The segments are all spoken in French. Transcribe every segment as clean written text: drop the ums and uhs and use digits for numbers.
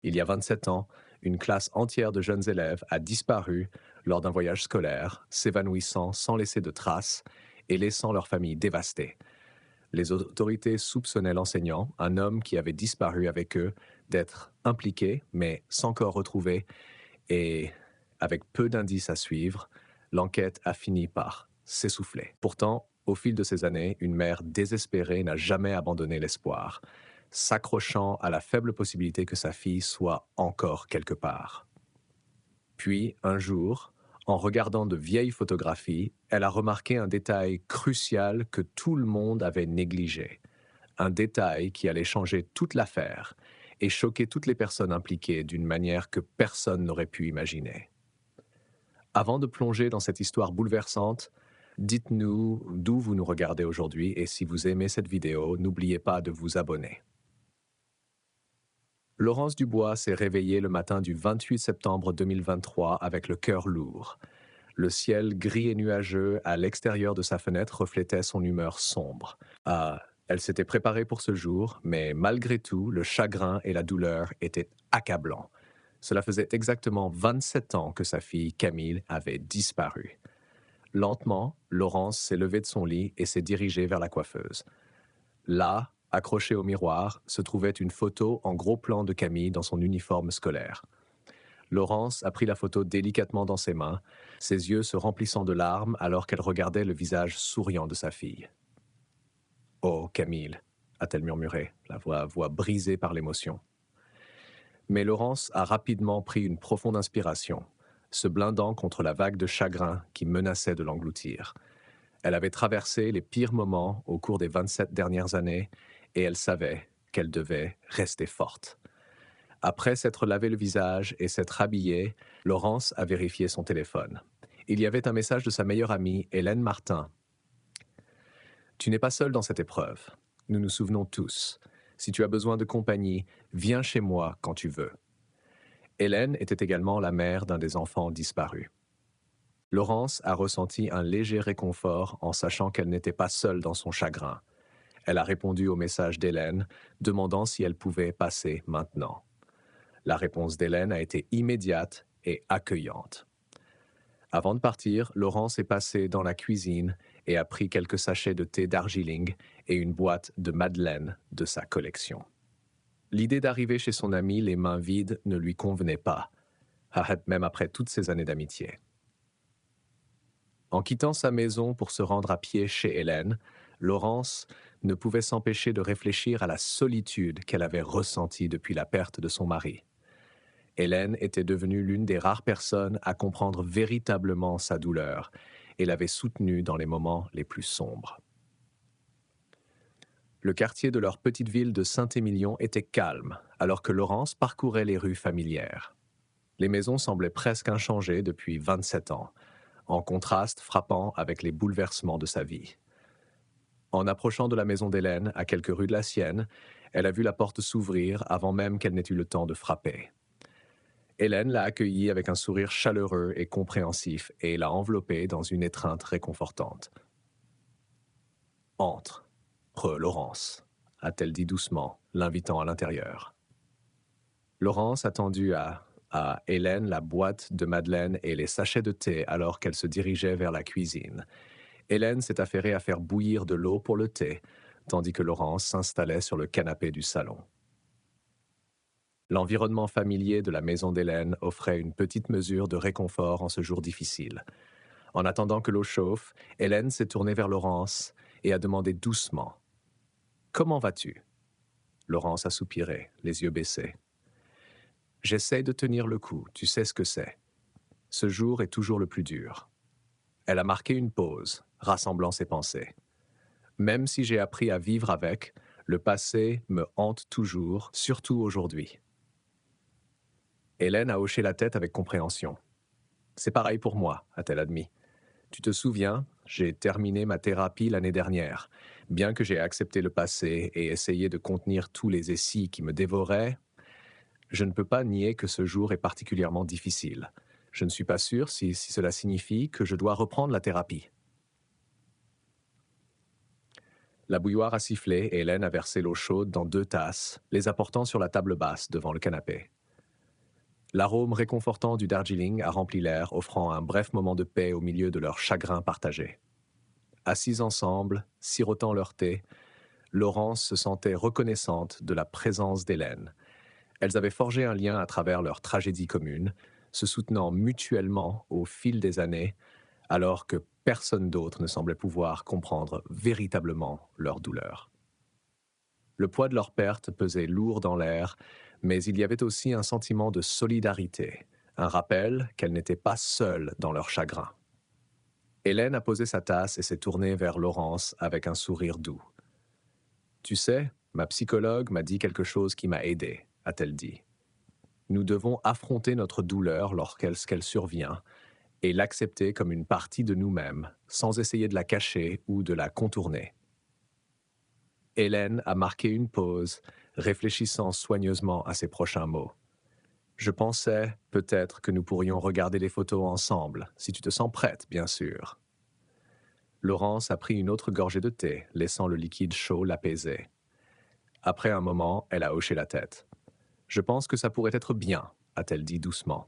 Il y a 27 ans, une classe entière de jeunes élèves a disparu lors d'un voyage scolaire, s'évanouissant sans laisser de traces et laissant leur famille dévastée. Les autorités soupçonnaient l'enseignant, un homme qui avait disparu avec eux, d'être impliqué, mais sans corps retrouvé, et avec peu d'indices à suivre, l'enquête a fini par s'essouffler. Pourtant, au fil de ces années, une mère désespérée n'a jamais abandonné l'espoir, s'accrochant à la faible possibilité que sa fille soit encore quelque part. Puis, un jour, en regardant de vieilles photographies, elle a remarqué un détail crucial que tout le monde avait négligé. Un détail qui allait changer toute l'affaire et choquer toutes les personnes impliquées d'une manière que personne n'aurait pu imaginer. Avant de plonger dans cette histoire bouleversante, dites-nous d'où vous nous regardez aujourd'hui et si vous aimez cette vidéo, n'oubliez pas de vous abonner. Laurence Dubois s'est réveillée le matin du 28 septembre 2023 avec le cœur lourd. Le ciel gris et nuageux à l'extérieur de sa fenêtre reflétait son humeur sombre. Elle s'était préparée pour ce jour, mais malgré tout, le chagrin et la douleur étaient accablants. Cela faisait exactement 27 ans que sa fille Camille avait disparu. Lentement, Laurence s'est levée de son lit et s'est dirigée vers la coiffeuse. Là, accrochée au miroir, se trouvait une photo en gros plan de Camille dans son uniforme scolaire. Laurence a pris la photo délicatement dans ses mains, ses yeux se remplissant de larmes alors qu'elle regardait le visage souriant de sa fille. « Oh, Camille », a-t-elle murmuré, la voix brisée par l'émotion. Mais Laurence a rapidement pris une profonde inspiration, se blindant contre la vague de chagrin qui menaçait de l'engloutir. Elle avait traversé les pires moments au cours des 27 dernières années et elle savait qu'elle devait rester forte. Après s'être lavé le visage et s'être habillée, Laurence a vérifié son téléphone. Il y avait un message de sa meilleure amie, Hélène Martin. « Tu n'es pas seule dans cette épreuve. Nous nous souvenons tous. Si tu as besoin de compagnie, viens chez moi quand tu veux. » Hélène était également la mère d'un des enfants disparus. Laurence a ressenti un léger réconfort en sachant qu'elle n'était pas seule dans son chagrin. Elle a répondu au message d'Hélène, demandant si elle pouvait passer maintenant. La réponse d'Hélène a été immédiate et accueillante. Avant de partir, Laurence est passée dans la cuisine et a pris quelques sachets de thé Darjeeling et une boîte de madeleine de sa collection. L'idée d'arriver chez son amie les mains vides ne lui convenait pas, même après toutes ces années d'amitié. En quittant sa maison pour se rendre à pied chez Hélène, Laurence ne pouvait s'empêcher de réfléchir à la solitude qu'elle avait ressentie depuis la perte de son mari. Hélène était devenue l'une des rares personnes à comprendre véritablement sa douleur et l'avait soutenue dans les moments les plus sombres. Le quartier de leur petite ville de Saint-Émilion était calme, alors que Laurence parcourait les rues familières. Les maisons semblaient presque inchangées depuis 27 ans, en contraste frappant avec les bouleversements de sa vie. En approchant de la maison d'Hélène, à quelques rues de la sienne, elle a vu la porte s'ouvrir avant même qu'elle n'ait eu le temps de frapper. Hélène l'a accueillie avec un sourire chaleureux et compréhensif et l'a enveloppée dans une étreinte réconfortante. « Entre, Laurence », a-t-elle dit doucement, l'invitant à l'intérieur. Laurence a tendu à Hélène la boîte de madeleine et les sachets de thé alors qu'elle se dirigeait vers la cuisine. Hélène s'est affairée à faire bouillir de l'eau pour le thé, tandis que Laurence s'installait sur le canapé du salon. L'environnement familier de la maison d'Hélène offrait une petite mesure de réconfort en ce jour difficile. En attendant que l'eau chauffe, Hélène s'est tournée vers Laurence et a demandé doucement « Comment vas-tu » Laurence a soupiré, les yeux baissés. « J'essaie de tenir le coup, tu sais ce que c'est. Ce jour est toujours le plus dur. » Elle a marqué une pause, rassemblant ses pensées. « Même si j'ai appris à vivre avec, le passé me hante toujours, surtout aujourd'hui. » Hélène a hoché la tête avec compréhension. « C'est pareil pour moi, a-t-elle admis. Tu te souviens, j'ai terminé ma thérapie l'année dernière. Bien que j'ai accepté le passé et essayé de contenir tous les essais qui me dévoraient, je ne peux pas nier que ce jour est particulièrement difficile. Je ne suis pas sûr si cela signifie que je dois reprendre la thérapie. » La bouilloire a sifflé et Hélène a versé l'eau chaude dans 2 tasses, les apportant sur la table basse devant le canapé. L'arôme réconfortant du Darjeeling a rempli l'air, offrant un bref moment de paix au milieu de leur chagrin partagé. Assises ensemble, sirotant leur thé, Laurence se sentait reconnaissante de la présence d'Hélène. Elles avaient forgé un lien à travers leur tragédie commune, se soutenant mutuellement au fil des années, alors que personne d'autre ne semblait pouvoir comprendre véritablement leur douleur. Le poids de leur perte pesait lourd dans l'air, mais il y avait aussi un sentiment de solidarité, un rappel qu'elles n'étaient pas seules dans leur chagrin. Hélène a posé sa tasse et s'est tournée vers Laurence avec un sourire doux. « Tu sais, ma psychologue m'a dit quelque chose qui m'a aidé, a-t-elle dit. Nous devons affronter notre douleur lorsqu'elle survient et l'accepter comme une partie de nous-mêmes, sans essayer de la cacher ou de la contourner. » Hélène a marqué une pause, réfléchissant soigneusement à ses prochains mots. Je pensais, peut-être, que nous pourrions regarder les photos ensemble, si tu te sens prête, bien sûr. Laurence a pris une autre gorgée de thé, laissant le liquide chaud l'apaiser. Après un moment, elle a hoché la tête. Je pense que ça pourrait être bien, a-t-elle dit doucement.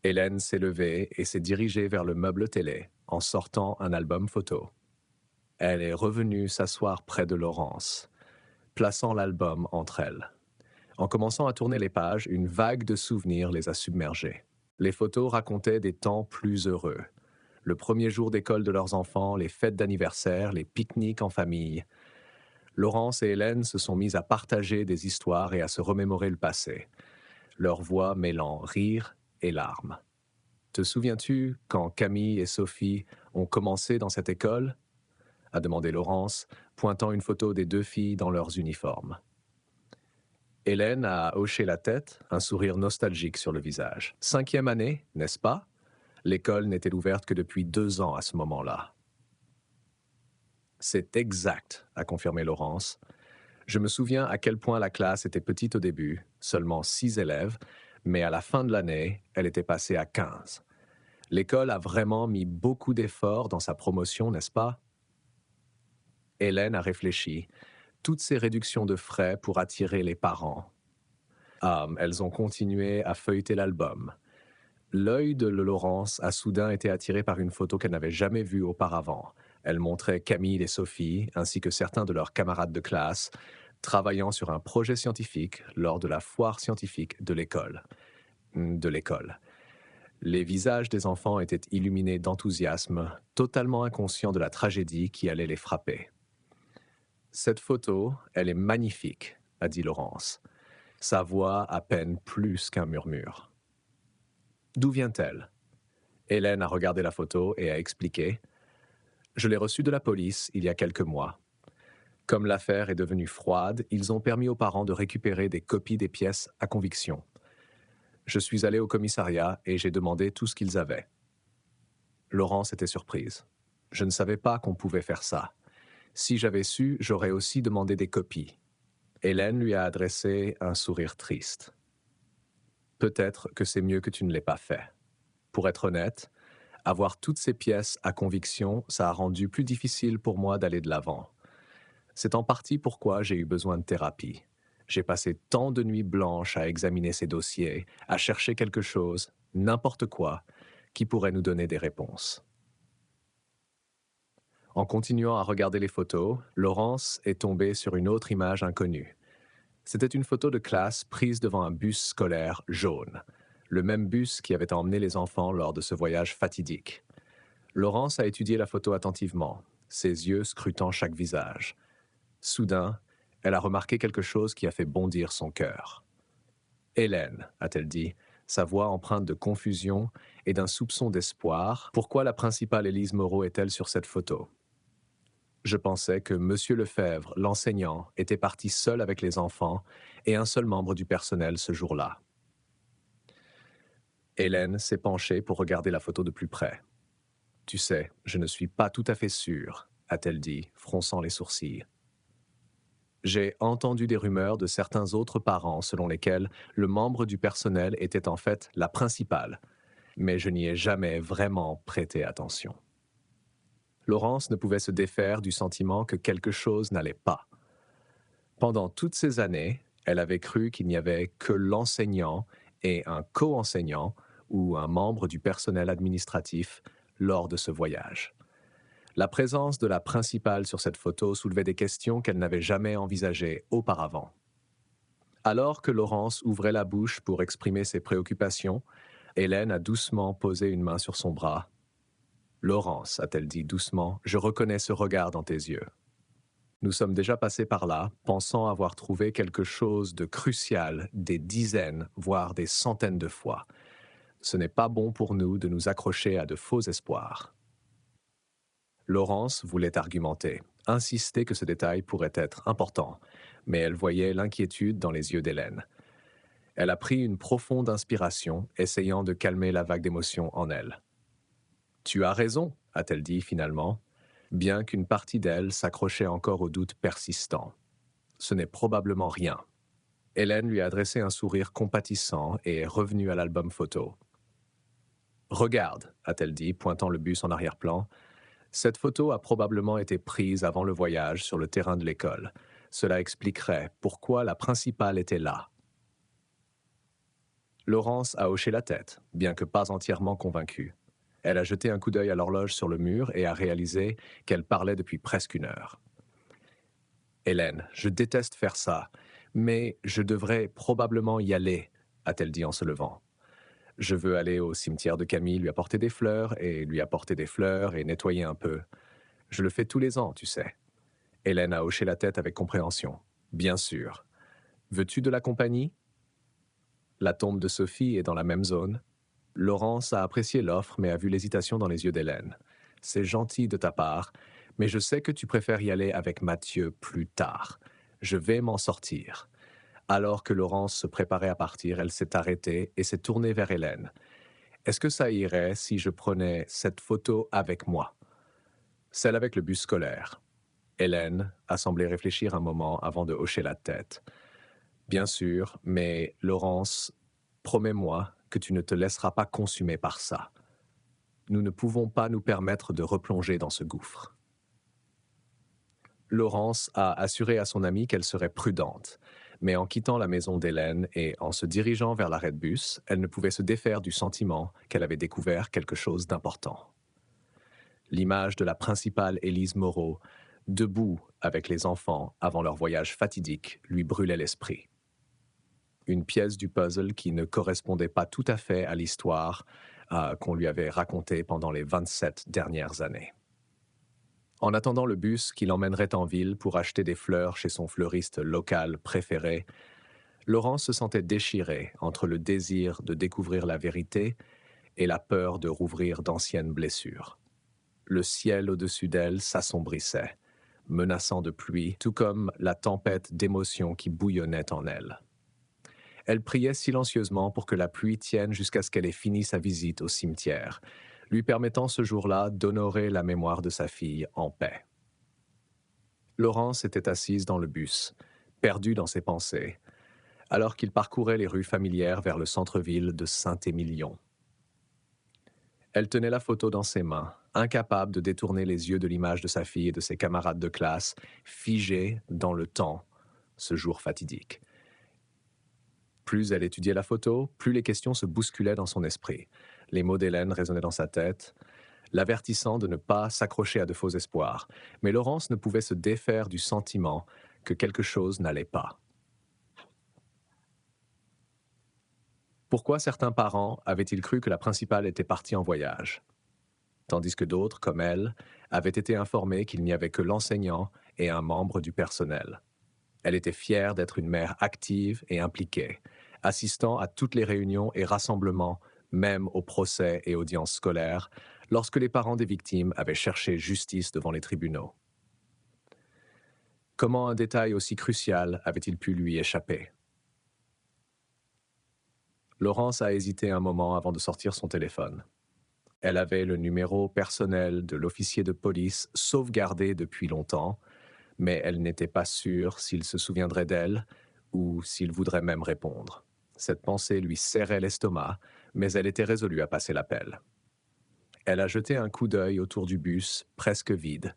Hélène s'est levée et s'est dirigée vers le meuble télé, en sortant un album photo. Elle est revenue s'asseoir près de Laurence, plaçant l'album entre elles. En commençant à tourner les pages, une vague de souvenirs les a submergés. Les photos racontaient des temps plus heureux. Le premier jour d'école de leurs enfants, les fêtes d'anniversaire, les pique-niques en famille. Laurence et Hélène se sont mises à partager des histoires et à se remémorer le passé, leurs voix mêlant rire et larmes. Te souviens-tu quand Camille et Sophie ont commencé dans cette école ? A demandé Laurence, pointant une photo des deux filles dans leurs uniformes. Hélène a hoché la tête, un sourire nostalgique sur le visage. 5e année, n'est-ce pas ? L'école n'était ouverte que depuis 2 ans à ce moment-là. C'est exact, a confirmé Laurence. Je me souviens à quel point la classe était petite au début, seulement 6 élèves, mais à la fin de l'année, elle était passée à 15. L'école a vraiment mis beaucoup d'efforts dans sa promotion, n'est-ce pas ? Hélène a réfléchi. Toutes ces réductions de frais pour attirer les parents. Elles ont continué à feuilleter l'album. L'œil de Laurence a soudain été attiré par une photo qu'elle n'avait jamais vue auparavant. Elle montrait Camille et Sophie, ainsi que certains de leurs camarades de classe, travaillant sur un projet scientifique lors de la foire scientifique de l'école. Les visages des enfants étaient illuminés d'enthousiasme, totalement inconscients de la tragédie qui allait les frapper. « Cette photo, elle est magnifique, » a dit Laurence. Sa voix à peine plus qu'un murmure. D'où vient-elle ? Hélène a regardé la photo et a expliqué. Je l'ai reçue de la police il y a quelques mois. Comme l'affaire est devenue froide, ils ont permis aux parents de récupérer des copies des pièces à conviction. Je suis allé au commissariat et j'ai demandé tout ce qu'ils avaient. Laurence était surprise. Je ne savais pas qu'on pouvait faire ça. Si j'avais su, j'aurais aussi demandé des copies. Hélène lui a adressé un sourire triste. Peut-être que c'est mieux que tu ne l'aies pas fait. Pour être honnête, avoir toutes ces pièces à conviction, ça a rendu plus difficile pour moi d'aller de l'avant. C'est en partie pourquoi j'ai eu besoin de thérapie. J'ai passé tant de nuits blanches à examiner ces dossiers, à chercher quelque chose, n'importe quoi, qui pourrait nous donner des réponses. En continuant à regarder les photos, Laurence est tombée sur une autre image inconnue. C'était une photo de classe prise devant un bus scolaire jaune, le même bus qui avait emmené les enfants lors de ce voyage fatidique. Laurence a étudié la photo attentivement, ses yeux scrutant chaque visage. Soudain, elle a remarqué quelque chose qui a fait bondir son cœur. « Hélène », a-t-elle dit, sa voix empreinte de confusion et d'un soupçon d'espoir, « pourquoi la principale Élise Moreau est-elle sur cette photo ?» Je pensais que M. Lefebvre, l'enseignant, était parti seul avec les enfants et un seul membre du personnel ce jour-là. Hélène s'est penchée pour regarder la photo de plus près. « Tu sais, je ne suis pas tout à fait sûre, » a-t-elle dit, fronçant les sourcils. J'ai entendu des rumeurs de certains autres parents selon lesquels le membre du personnel était en fait la principale, mais je n'y ai jamais vraiment prêté attention. Laurence ne pouvait se défaire du sentiment que quelque chose n'allait pas. Pendant toutes ces années, elle avait cru qu'il n'y avait que l'enseignant et un co-enseignant ou un membre du personnel administratif lors de ce voyage. La présence de la principale sur cette photo soulevait des questions qu'elle n'avait jamais envisagées auparavant. Alors que Laurence ouvrait la bouche pour exprimer ses préoccupations, Hélène a doucement posé une main sur son bras. « Laurence, a-t-elle dit doucement, je reconnais ce regard dans tes yeux. Nous sommes déjà passés par là, pensant avoir trouvé quelque chose de crucial des dizaines, voire des centaines de fois. Ce n'est pas bon pour nous de nous accrocher à de faux espoirs. » Laurence voulait argumenter, insister que ce détail pourrait être important, mais elle voyait l'inquiétude dans les yeux d'Hélène. Elle a pris une profonde inspiration, essayant de calmer la vague d'émotion en elle. « Tu as raison, a-t-elle dit finalement, bien qu'une partie d'elle s'accrochait encore au doute persistant. Ce n'est probablement rien. » Hélène lui a adressé un sourire compatissant et est revenue à l'album photo. « Regarde, a-t-elle dit, pointant le bus en arrière-plan. Cette photo a probablement été prise avant le voyage sur le terrain de l'école. Cela expliquerait pourquoi la principale était là. » Laurence a hoché la tête, bien que pas entièrement convaincue. Elle a jeté un coup d'œil à l'horloge sur le mur et a réalisé qu'elle parlait depuis presque une heure. « Hélène, je déteste faire ça, mais je devrais probablement y aller, a-t-elle dit en se levant. Je veux aller au cimetière de Camille lui apporter des fleurs et nettoyer un peu. Je le fais tous les ans, tu sais. » Hélène a hoché la tête avec compréhension. « Bien sûr. Veux-tu de la compagnie ? » La tombe de Sophie est dans la même zone. Laurence a apprécié l'offre, mais a vu l'hésitation dans les yeux d'Hélène. « C'est gentil de ta part, mais je sais que tu préfères y aller avec Mathieu plus tard. Je vais m'en sortir. » Alors que Laurence se préparait à partir, elle s'est arrêtée et s'est tournée vers Hélène. « Est-ce que ça irait si je prenais cette photo avec moi ? » Celle avec le bus scolaire. Hélène a semblé réfléchir un moment avant de hocher la tête. « Bien sûr, mais Laurence, promets-moi que tu ne te laisseras pas consumer par ça. Nous ne pouvons pas nous permettre de replonger dans ce gouffre. » Laurence a assuré à son amie qu'elle serait prudente, mais en quittant la maison d'Hélène et en se dirigeant vers l'arrêt de bus, elle ne pouvait se défaire du sentiment qu'elle avait découvert quelque chose d'important. L'image de la principale Élise Moreau, debout avec les enfants avant leur voyage fatidique, lui brûlait l'esprit. Une pièce du puzzle qui ne correspondait pas tout à fait à l'histoire qu'on lui avait racontée pendant les 27 dernières années. En attendant le bus qui l'emmènerait en ville pour acheter des fleurs chez son fleuriste local préféré, Laurence se sentait déchirée entre le désir de découvrir la vérité et la peur de rouvrir d'anciennes blessures. Le ciel au-dessus d'elle s'assombrissait, menaçant de pluie, tout comme la tempête d'émotions qui bouillonnait en elle. Elle priait silencieusement pour que la pluie tienne jusqu'à ce qu'elle ait fini sa visite au cimetière, lui permettant ce jour-là d'honorer la mémoire de sa fille en paix. Laurence était assise dans le bus, perdue dans ses pensées, alors qu'il parcourait les rues familières vers le centre-ville de Saint-Émilion. Elle tenait la photo dans ses mains, incapable de détourner les yeux de l'image de sa fille et de ses camarades de classe, figée dans le temps, ce jour fatidique. Plus elle étudiait la photo, plus les questions se bousculaient dans son esprit. Les mots d'Hélène résonnaient dans sa tête, l'avertissant de ne pas s'accrocher à de faux espoirs. Mais Laurence ne pouvait se défaire du sentiment que quelque chose n'allait pas. Pourquoi certains parents avaient-ils cru que la principale était partie en voyage, tandis que d'autres, comme elle, avaient été informés qu'il n'y avait que l'enseignant et un membre du personnel? Elle était fière d'être une mère active et impliquée, assistant à toutes les réunions et rassemblements, même aux procès et audiences scolaires, lorsque les parents des victimes avaient cherché justice devant les tribunaux. Comment un détail aussi crucial avait-il pu lui échapper? Laurence a hésité un moment avant de sortir son téléphone. Elle avait le numéro personnel de l'officier de police sauvegardé depuis longtemps, mais elle n'était pas sûre s'il se souviendrait d'elle ou s'il voudrait même répondre. Cette pensée lui serrait l'estomac, mais elle était résolue à passer l'appel. Elle a jeté un coup d'œil autour du bus, presque vide.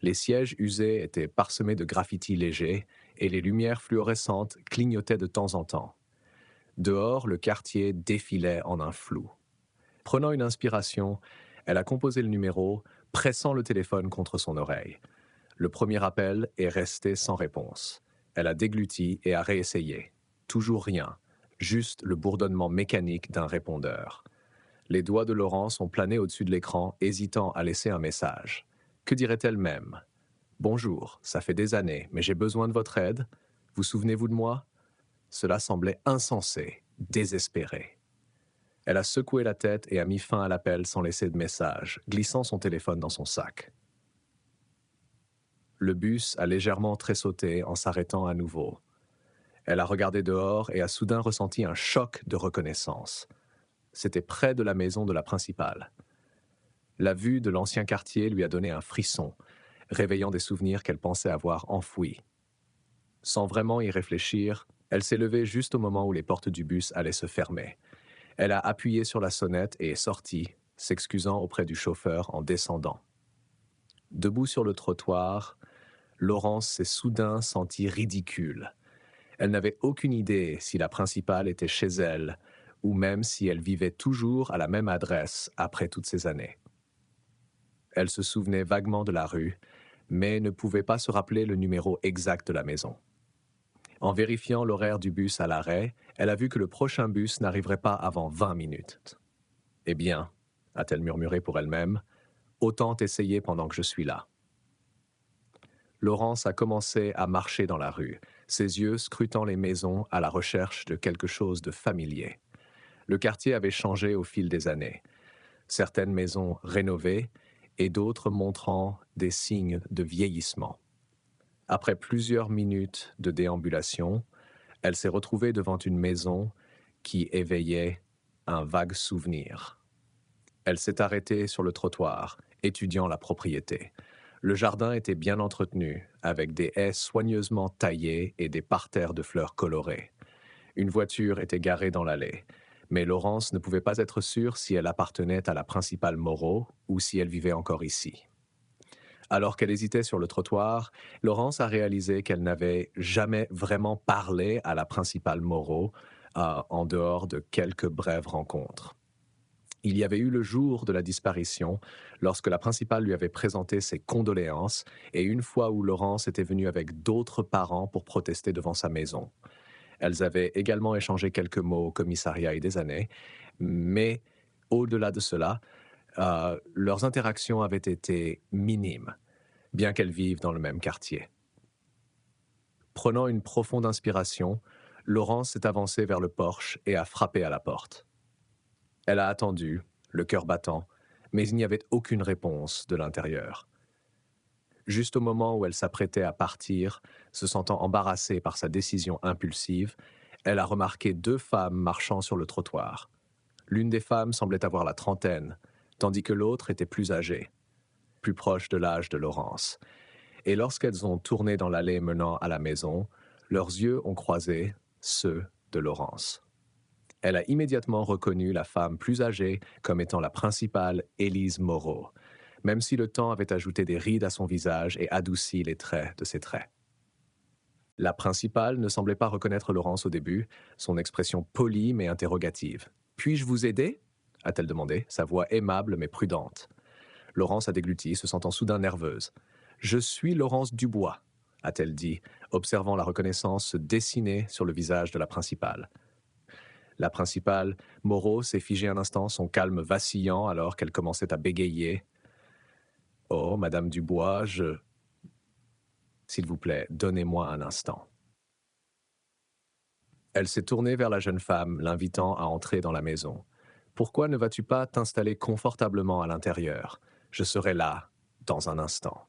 Les sièges usés étaient parsemés de graffitis légers et les lumières fluorescentes clignotaient de temps en temps. Dehors, le quartier défilait en un flou. Prenant une inspiration, elle a composé le numéro, pressant le téléphone contre son oreille. Le premier appel est resté sans réponse. Elle a dégluti et a réessayé. Toujours rien, juste le bourdonnement mécanique d'un répondeur. Les doigts de Laurence ont plané au-dessus de l'écran, hésitant à laisser un message. Que dirait-elle même? Bonjour, ça fait des années, mais j'ai besoin de votre aide. Vous souvenez-vous de moi? Cela semblait insensé, désespéré. Elle a secoué la tête et a mis fin à l'appel sans laisser de message, glissant son téléphone dans son sac. Le bus a légèrement tressauté en s'arrêtant à nouveau. Elle a regardé dehors et a soudain ressenti un choc de reconnaissance. C'était près de la maison de la principale. La vue de l'ancien quartier lui a donné un frisson, réveillant des souvenirs qu'elle pensait avoir enfouis. Sans vraiment y réfléchir, elle s'est levée juste au moment où les portes du bus allaient se fermer. Elle a appuyé sur la sonnette et est sortie, s'excusant auprès du chauffeur en descendant. Debout sur le trottoir, Laurence s'est soudain sentie ridicule. Elle n'avait aucune idée si la principale était chez elle ou même si elle vivait toujours à la même adresse après toutes ces années. Elle se souvenait vaguement de la rue, mais ne pouvait pas se rappeler le numéro exact de la maison. En vérifiant l'horaire du bus à l'arrêt, elle a vu que le prochain bus n'arriverait pas avant 20 minutes. « Eh bien, » a-t-elle murmuré pour elle-même, « autant essayer pendant que je suis là. » Laurence a commencé à marcher dans la rue, ses yeux scrutant les maisons à la recherche de quelque chose de familier. Le quartier avait changé au fil des années. Certaines maisons rénovées et d'autres montrant des signes de vieillissement. Après plusieurs minutes de déambulation, elle s'est retrouvée devant une maison qui éveillait un vague souvenir. Elle s'est arrêtée sur le trottoir, étudiant la propriété. Le jardin était bien entretenu, avec des haies soigneusement taillées et des parterres de fleurs colorées. Une voiture était garée dans l'allée, mais Laurence ne pouvait pas être sûre si elle appartenait à la principale Moreau ou si elle vivait encore ici. Alors qu'elle hésitait sur le trottoir, Laurence a réalisé qu'elle n'avait jamais vraiment parlé à la principale Moreau, en dehors de quelques brèves rencontres. Il y avait eu le jour de la disparition, lorsque la principale lui avait présenté ses condoléances, et une fois où Laurence était venue avec d'autres parents pour protester devant sa maison. Elles avaient également échangé quelques mots au commissariat et des années, mais au-delà de cela, leurs interactions avaient été minimes, bien qu'elles vivent dans le même quartier. Prenant une profonde inspiration, Laurence s'est avancée vers le porche et a frappé à la porte. Elle a attendu, le cœur battant, mais il n'y avait aucune réponse de l'intérieur. Juste au moment où elle s'apprêtait à partir, se sentant embarrassée par sa décision impulsive, elle a remarqué deux femmes marchant sur le trottoir. L'une des femmes semblait avoir la trentaine, tandis que l'autre était plus âgée, plus proche de l'âge de Laurence. Et lorsqu'elles ont tourné dans l'allée menant à la maison, leurs yeux ont croisé ceux de Laurence. Elle a immédiatement reconnu la femme plus âgée comme étant la principale Élise Moreau, même si le temps avait ajouté des rides à son visage et adouci les traits de ses traits. La principale ne semblait pas reconnaître Laurence au début, son expression polie mais interrogative. « Puis-je vous aider ?» a-t-elle demandé, sa voix aimable mais prudente. Laurence a dégluti, se sentant soudain nerveuse. « Je suis Laurence Dubois », a-t-elle dit, observant la reconnaissance se dessiner sur le visage de la principale. La principale, Moreau, s'est figée un instant, son calme vacillant alors qu'elle commençait à bégayer. « Oh, Madame Dubois, S'il vous plaît, donnez-moi un instant. » Elle s'est tournée vers la jeune femme, l'invitant à entrer dans la maison. « Pourquoi ne vas-tu pas t'installer confortablement à l'intérieur? Je serai là, dans un instant. »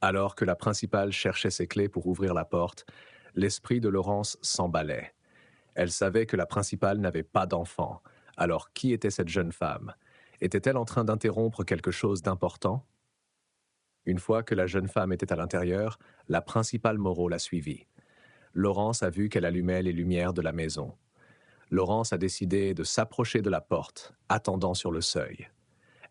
Alors que la principale cherchait ses clés pour ouvrir la porte, l'esprit de Laurence s'emballait. Elle savait que la principale n'avait pas d'enfant. Alors qui était cette jeune femme? Était-elle en train d'interrompre quelque chose d'important? Une fois que la jeune femme était à l'intérieur, la principale Moreau l'a suivie. Laurence a vu qu'elle allumait les lumières de la maison. Laurence a décidé de s'approcher de la porte, attendant sur le seuil.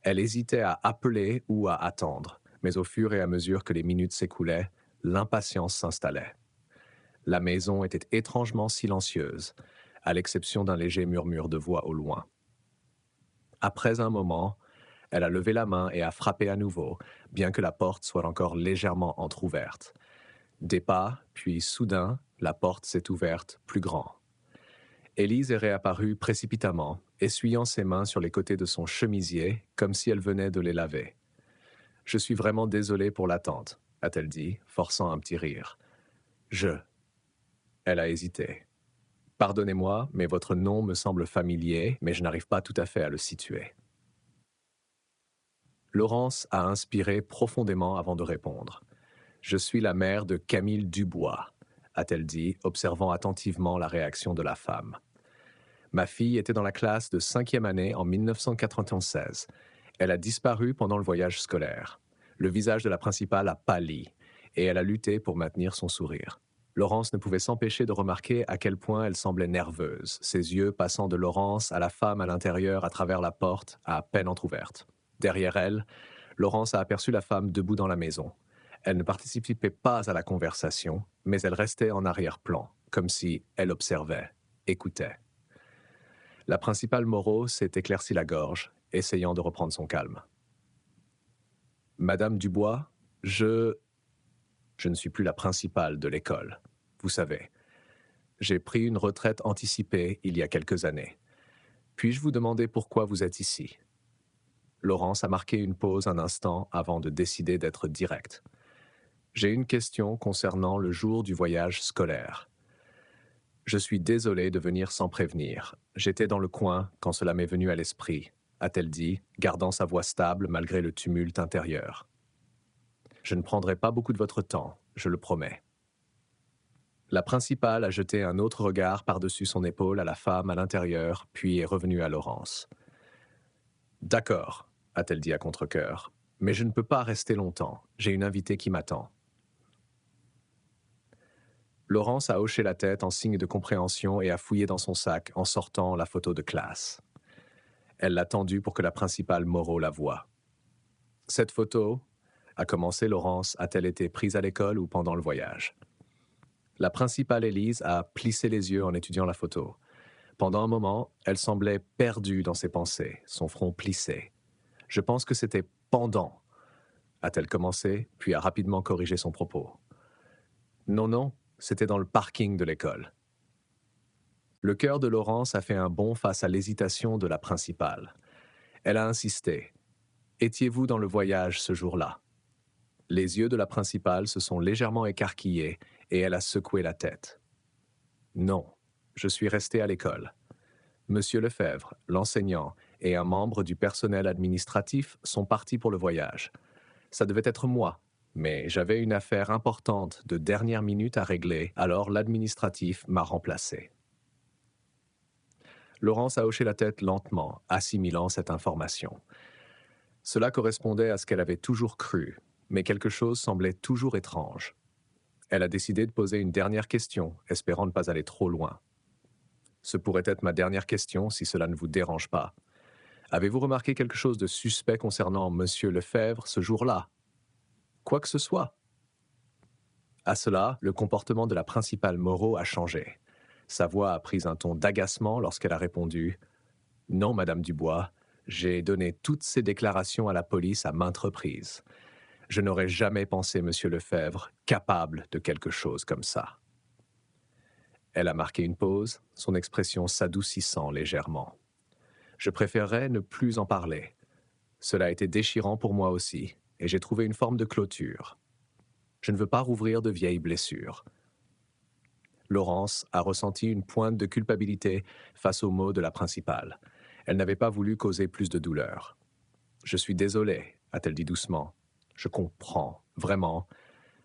Elle hésitait à appeler ou à attendre, mais au fur et à mesure que les minutes s'écoulaient, l'impatience s'installait. La maison était étrangement silencieuse, à l'exception d'un léger murmure de voix au loin. Après un moment, elle a levé la main et a frappé à nouveau, bien que la porte soit encore légèrement entr'ouverte. Des pas, puis soudain, la porte s'est ouverte plus grand. Élise est réapparue précipitamment, essuyant ses mains sur les côtés de son chemisier, comme si elle venait de les laver. « Je suis vraiment désolée pour l'attente », a-t-elle dit, forçant un petit rire. « Je… » Elle a hésité. « Pardonnez-moi, mais votre nom me semble familier, mais je n'arrive pas tout à fait à le situer. » Laurence a inspiré profondément avant de répondre. « Je suis la mère de Camille Dubois », a-t-elle dit, observant attentivement la réaction de la femme. Ma fille était dans la classe de 5e année en 1996. Elle a disparu pendant le voyage scolaire. Le visage de la principale a pâli et elle a lutté pour maintenir son sourire. Laurence ne pouvait s'empêcher de remarquer à quel point elle semblait nerveuse, ses yeux passant de Laurence à la femme à l'intérieur à travers la porte à peine entr'ouverte. Derrière elle, Laurence a aperçu la femme debout dans la maison. Elle ne participait pas à la conversation, mais elle restait en arrière-plan, comme si elle observait, écoutait. La principale Moreau s'est éclairci la gorge, essayant de reprendre son calme. « Madame Dubois, je ne suis plus la principale de l'école, vous savez. J'ai pris une retraite anticipée il y a quelques années. Puis-je vous demander pourquoi vous êtes ici ?» Laurence a marqué une pause un instant avant de décider d'être directe. « J'ai une question concernant le jour du voyage scolaire. Je suis désolée de venir sans prévenir. J'étais dans le coin quand cela m'est venu à l'esprit, a-t-elle dit, gardant sa voix stable malgré le tumulte intérieur. Je ne prendrai pas beaucoup de votre temps, je le promets. La principale a jeté un autre regard par-dessus son épaule à la femme à l'intérieur, puis est revenue à Laurence. D'accord, a-t-elle dit à contre-cœur, mais je ne peux pas rester longtemps. J'ai une invitée qui m'attend. Laurence a hoché la tête en signe de compréhension et a fouillé dans son sac en sortant la photo de classe. Elle l'a tendue pour que la principale Moreau la voie. « Cette photo, a commencé Laurence, a-t-elle été prise à l'école ou pendant le voyage ?» La principale Élise a plissé les yeux en étudiant la photo. Pendant un moment, elle semblait perdue dans ses pensées, son front plissé. « Je pense que c'était pendant », a-t-elle commencé, puis a rapidement corrigé son propos. « Non, non, c'était dans le parking de l'école. » Le cœur de Laurence a fait un bond face à l'hésitation de la principale. Elle a insisté. « Étiez-vous dans le voyage ce jour-là » Les yeux de la principale se sont légèrement écarquillés et elle a secoué la tête. « Non, je suis resté à l'école. Monsieur Lefebvre, l'enseignant, et un membre du personnel administratif sont partis pour le voyage. Ça devait être moi, mais j'avais une affaire importante de dernière minute à régler, alors l'administratif m'a remplacé. » Laurence a hoché la tête lentement, assimilant cette information. Cela correspondait à ce qu'elle avait toujours cru, mais quelque chose semblait toujours étrange. Elle a décidé de poser une dernière question, espérant ne pas aller trop loin. « Ce pourrait être ma dernière question si cela ne vous dérange pas. Avez-vous remarqué quelque chose de suspect concernant Monsieur Lefebvre ce jour-là ? Quoi que ce soit ?» À cela, le comportement de la principale Moreau a changé. Sa voix a pris un ton d'agacement lorsqu'elle a répondu « Non, Madame Dubois, j'ai donné toutes ces déclarations à la police à maintes reprises. Je n'aurais jamais pensé Monsieur Lefebvre capable de quelque chose comme ça. » Elle a marqué une pause, son expression s'adoucissant légèrement. « Je préférerais ne plus en parler. Cela a été déchirant pour moi aussi, et j'ai trouvé une forme de clôture. Je ne veux pas rouvrir de vieilles blessures. » Laurence a ressenti une pointe de culpabilité face aux mots de la principale. Elle n'avait pas voulu causer plus de douleur. « Je suis désolée, a-t-elle dit doucement. Je comprends, vraiment.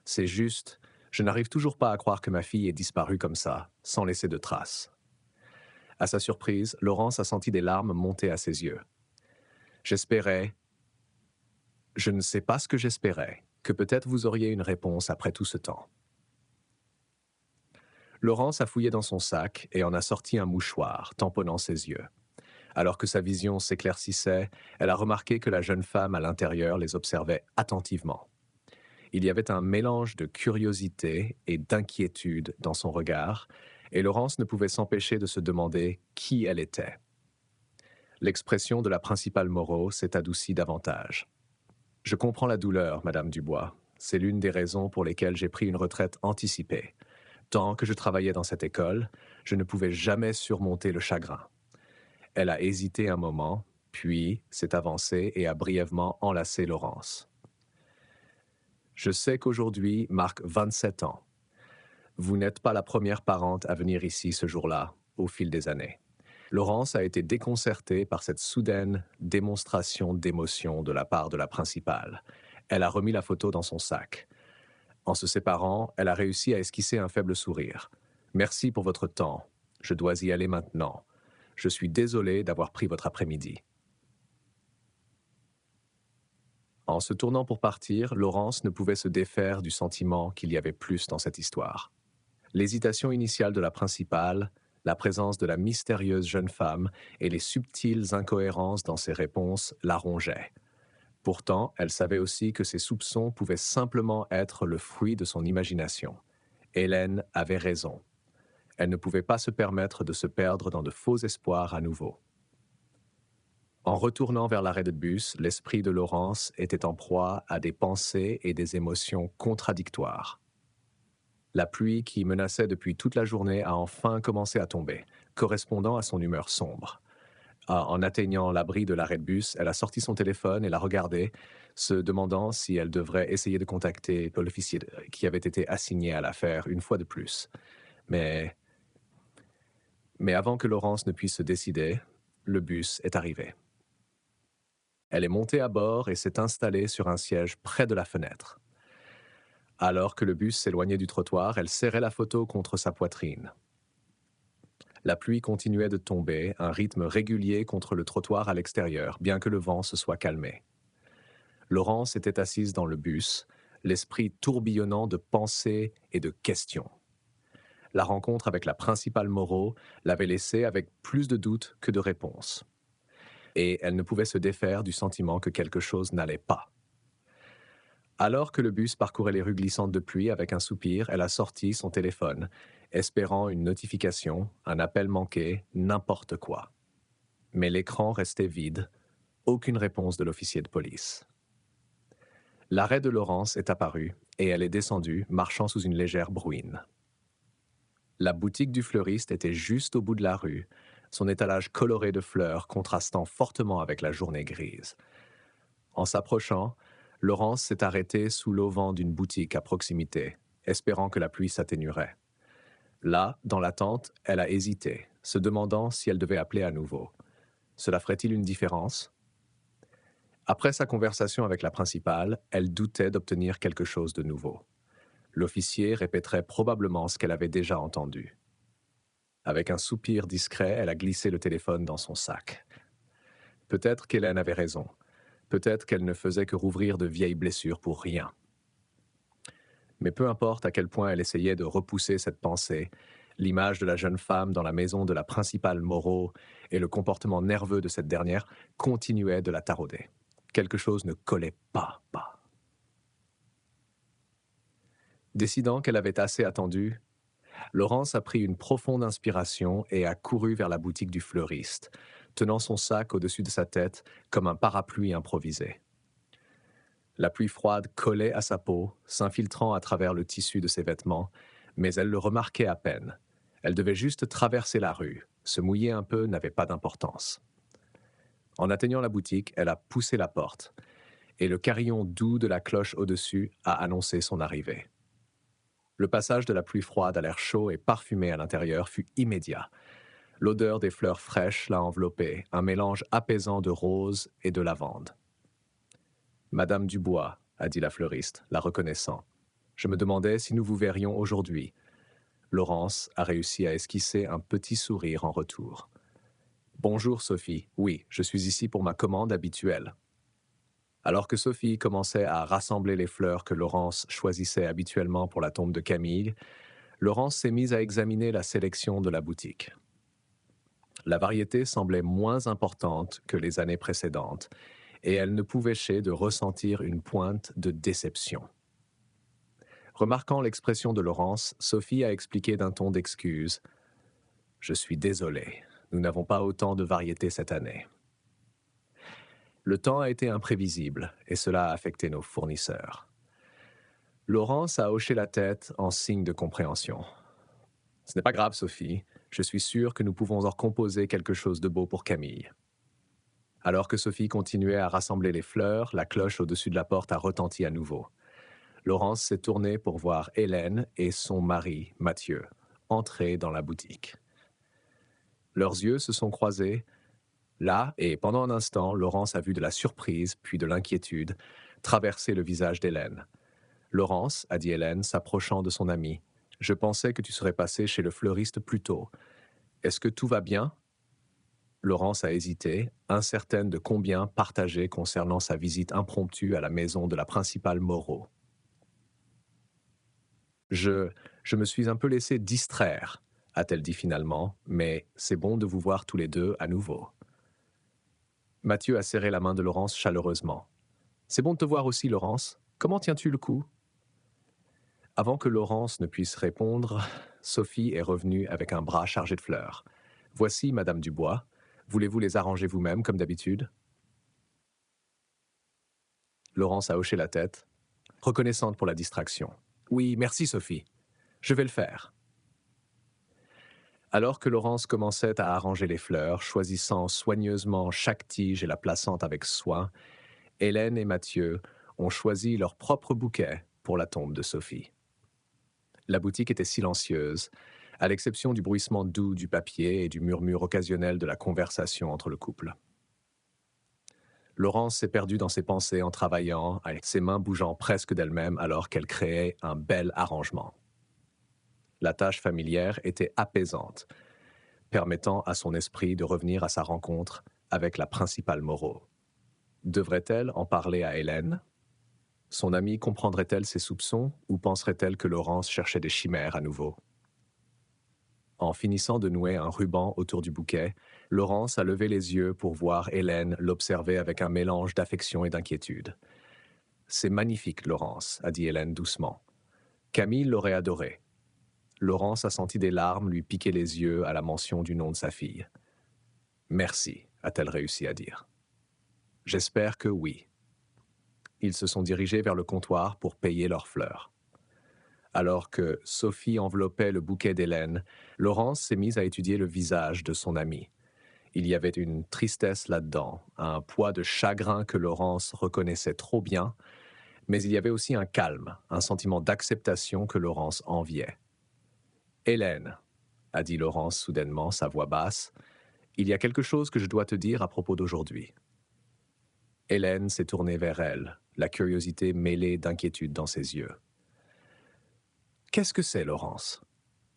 C'est juste, je n'arrive toujours pas à croire que ma fille ait disparu comme ça, sans laisser de traces. » À sa surprise, Laurence a senti des larmes monter à ses yeux. « J'espérais, je ne sais pas ce que j'espérais, que peut-être vous auriez une réponse après tout ce temps. » Laurence a fouillé dans son sac et en a sorti un mouchoir, tamponnant ses yeux. Alors que sa vision s'éclaircissait, elle a remarqué que la jeune femme à l'intérieur les observait attentivement. Il y avait un mélange de curiosité et d'inquiétude dans son regard, et Laurence ne pouvait s'empêcher de se demander qui elle était. L'expression de la principale Moreau s'est adoucie davantage. Je comprends la douleur, Madame Dubois. C'est l'une des raisons pour lesquelles j'ai pris une retraite anticipée. Tant que je travaillais dans cette école, je ne pouvais jamais surmonter le chagrin. Elle a hésité un moment, puis s'est avancée et a brièvement enlacé Laurence. Je sais qu'aujourd'hui marque 27 ans. Vous n'êtes pas la première parente à venir ici ce jour-là, au fil des années. Laurence a été déconcertée par cette soudaine démonstration d'émotion de la part de la principale. Elle a remis la photo dans son sac. En se séparant, elle a réussi à esquisser un faible sourire. « Merci pour votre temps. Je dois y aller maintenant. Je suis désolé d'avoir pris votre après-midi. » En se tournant pour partir, Laurence ne pouvait se défaire du sentiment qu'il y avait plus dans cette histoire. L'hésitation initiale de la principale, la présence de la mystérieuse jeune femme et les subtiles incohérences dans ses réponses la rongeaient. Pourtant, elle savait aussi que ses soupçons pouvaient simplement être le fruit de son imagination. Hélène avait raison. Elle ne pouvait pas se permettre de se perdre dans de faux espoirs à nouveau. En retournant vers l'arrêt de bus, l'esprit de Laurence était en proie à des pensées et des émotions contradictoires. La pluie qui menaçait depuis toute la journée a enfin commencé à tomber, correspondant à son humeur sombre. En atteignant l'abri de l'arrêt de bus, elle a sorti son téléphone et l'a regardé, se demandant si elle devrait essayer de contacter l'officier qui avait été assigné à l'affaire une fois de plus. Mais avant que Laurence ne puisse se décider, le bus est arrivé. Elle est montée à bord et s'est installée sur un siège près de la fenêtre. Alors que le bus s'éloignait du trottoir, elle serrait la photo contre sa poitrine. La pluie continuait de tomber, un rythme régulier contre le trottoir à l'extérieur, bien que le vent se soit calmé. Laurence était assise dans le bus, l'esprit tourbillonnant de pensées et de questions. La rencontre avec la principale Moreau l'avait laissée avec plus de doutes que de réponses. Et elle ne pouvait se défaire du sentiment que quelque chose n'allait pas. Alors que le bus parcourait les rues glissantes de pluie avec un soupir, elle a sorti son téléphone, espérant une notification, un appel manqué, n'importe quoi. Mais l'écran restait vide, aucune réponse de l'officier de police. L'arrêt de Laurence est apparu et elle est descendue, marchant sous une légère bruine. La boutique du fleuriste était juste au bout de la rue, son étalage coloré de fleurs contrastant fortement avec la journée grise. En s'approchant, Laurence s'est arrêtée sous l'auvent d'une boutique à proximité, espérant que la pluie s'atténuerait. Là, dans l'attente, elle a hésité, se demandant si elle devait appeler à nouveau. Cela ferait-il une différence? Après sa conversation avec la principale, elle doutait d'obtenir quelque chose de nouveau. L'officier répéterait probablement ce qu'elle avait déjà entendu. Avec un soupir discret, elle a glissé le téléphone dans son sac. Peut-être qu'Hélène avait raison. Peut-être qu'elle ne faisait que rouvrir de vieilles blessures pour rien. Mais peu importe à quel point elle essayait de repousser cette pensée, l'image de la jeune femme dans la maison de la principale Moreau et le comportement nerveux de cette dernière continuaient de la tarauder. Quelque chose ne collait pas. Décidant qu'elle avait assez attendu, Laurence a pris une profonde inspiration et a couru vers la boutique du fleuriste, tenant son sac au-dessus de sa tête comme un parapluie improvisé. La pluie froide collait à sa peau, s'infiltrant à travers le tissu de ses vêtements, mais elle le remarquait à peine. Elle devait juste traverser la rue. Se mouiller un peu n'avait pas d'importance. En atteignant la boutique, elle a poussé la porte, et le carillon doux de la cloche au-dessus a annoncé son arrivée. Le passage de la pluie froide à l'air chaud et parfumé à l'intérieur fut immédiat. L'odeur des fleurs fraîches l'a enveloppée, un mélange apaisant de rose et de lavande. « Madame Dubois », a dit la fleuriste, la reconnaissant. « Je me demandais si nous vous verrions aujourd'hui. » Laurence a réussi à esquisser un petit sourire en retour. « Bonjour Sophie, oui, je suis ici pour ma commande habituelle. » Alors que Sophie commençait à rassembler les fleurs que Laurence choisissait habituellement pour la tombe de Camille, Laurence s'est mise à examiner la sélection de la boutique. La variété semblait moins importante que les années précédentes, et elle ne pouvait chez de ressentir une pointe de déception. Remarquant l'expression de Laurence, Sophie a expliqué d'un ton d'excuse. Je suis désolé, nous n'avons pas autant de variété cette année. Le temps a été imprévisible et cela a affecté nos fournisseurs. Laurence a hoché la tête en signe de compréhension. Ce n'est pas grave, Sophie. Je suis sûr que nous pouvons en composer quelque chose de beau pour Camille. Alors que Sophie continuait à rassembler les fleurs, la cloche au-dessus de la porte a retenti à nouveau. Laurence s'est tournée pour voir Hélène et son mari, Mathieu, entrer dans la boutique. Leurs yeux se sont croisés. Là, et pendant un instant, Laurence a vu de la surprise, puis de l'inquiétude, traverser le visage d'Hélène. Laurence, a dit Hélène, s'approchant de son amie, je pensais que tu serais passée chez le fleuriste plus tôt. Est-ce que tout va bien? Laurence a hésité, incertaine de combien partager concernant sa visite impromptue à la maison de la principale Moreau. Je me suis un peu laissé distraire, a-t-elle dit finalement, mais c'est bon de vous voir tous les deux à nouveau. Mathieu a serré la main de Laurence chaleureusement. C'est bon de te voir aussi, Laurence. Comment tiens-tu le coup? Avant que Laurence ne puisse répondre, Sophie est revenue avec un bras chargé de fleurs. Voici, Madame Dubois. Voulez-vous les arranger vous-même, comme d'habitude? Laurence a hoché la tête, reconnaissante pour la distraction. Oui, merci, Sophie. Je vais le faire. Alors que Laurence commençait à arranger les fleurs, choisissant soigneusement chaque tige et la plaçant avec soin, Hélène et Mathieu ont choisi leur propre bouquet pour la tombe de Sophie. La boutique était silencieuse, à l'exception du bruissement doux du papier et du murmure occasionnel de la conversation entre le couple. Laurence s'est perdue dans ses pensées en travaillant, avec ses mains bougeant presque d'elles-mêmes alors qu'elle créait un bel arrangement. La tâche familière était apaisante, permettant à son esprit de revenir à sa rencontre avec la principale Moreau. Devrait-elle en parler à Hélène? Son amie comprendrait-elle ses soupçons ou penserait-elle que Laurence cherchait des chimères à nouveau? En finissant de nouer un ruban autour du bouquet, Laurence a levé les yeux pour voir Hélène l'observer avec un mélange d'affection et d'inquiétude. « C'est magnifique, Laurence, » a dit Hélène doucement. Camille l'aurait adoré. Laurence a senti des larmes lui piquer les yeux à la mention du nom de sa fille. « Merci, » a-t-elle réussi à dire. « J'espère que oui. » Ils se sont dirigés vers le comptoir pour payer leurs fleurs. Alors que Sophie enveloppait le bouquet d'Hélène, Laurence s'est mise à étudier le visage de son amie. Il y avait une tristesse là-dedans, un poids de chagrin que Laurence reconnaissait trop bien, mais il y avait aussi un calme, un sentiment d'acceptation que Laurence enviait. « Hélène, » a dit Laurence soudainement, sa voix basse, « il y a quelque chose que je dois te dire à propos d'aujourd'hui. » Hélène s'est tournée vers elle, la curiosité mêlée d'inquiétude dans ses yeux. « Qu'est-ce que c'est, Laurence ?»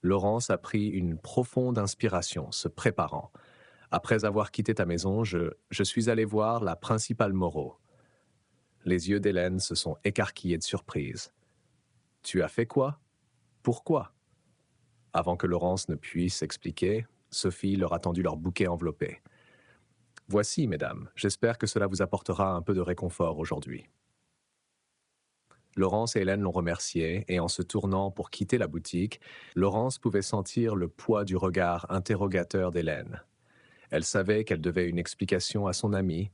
Laurence a pris une profonde inspiration, se préparant. « Après avoir quitté ta maison, je suis allé voir la principale Moreau. » Les yeux d'Hélène se sont écarquillés de surprise. « Tu as fait quoi? Pourquoi ?» Avant que Laurence ne puisse expliquer, Sophie leur a tendu leur bouquet enveloppé. « Voici, mesdames, j'espère que cela vous apportera un peu de réconfort aujourd'hui. » Laurence et Hélène l'ont remerciée, et en se tournant pour quitter la boutique, Laurence pouvait sentir le poids du regard interrogateur d'Hélène. Elle savait qu'elle devait une explication à son amie,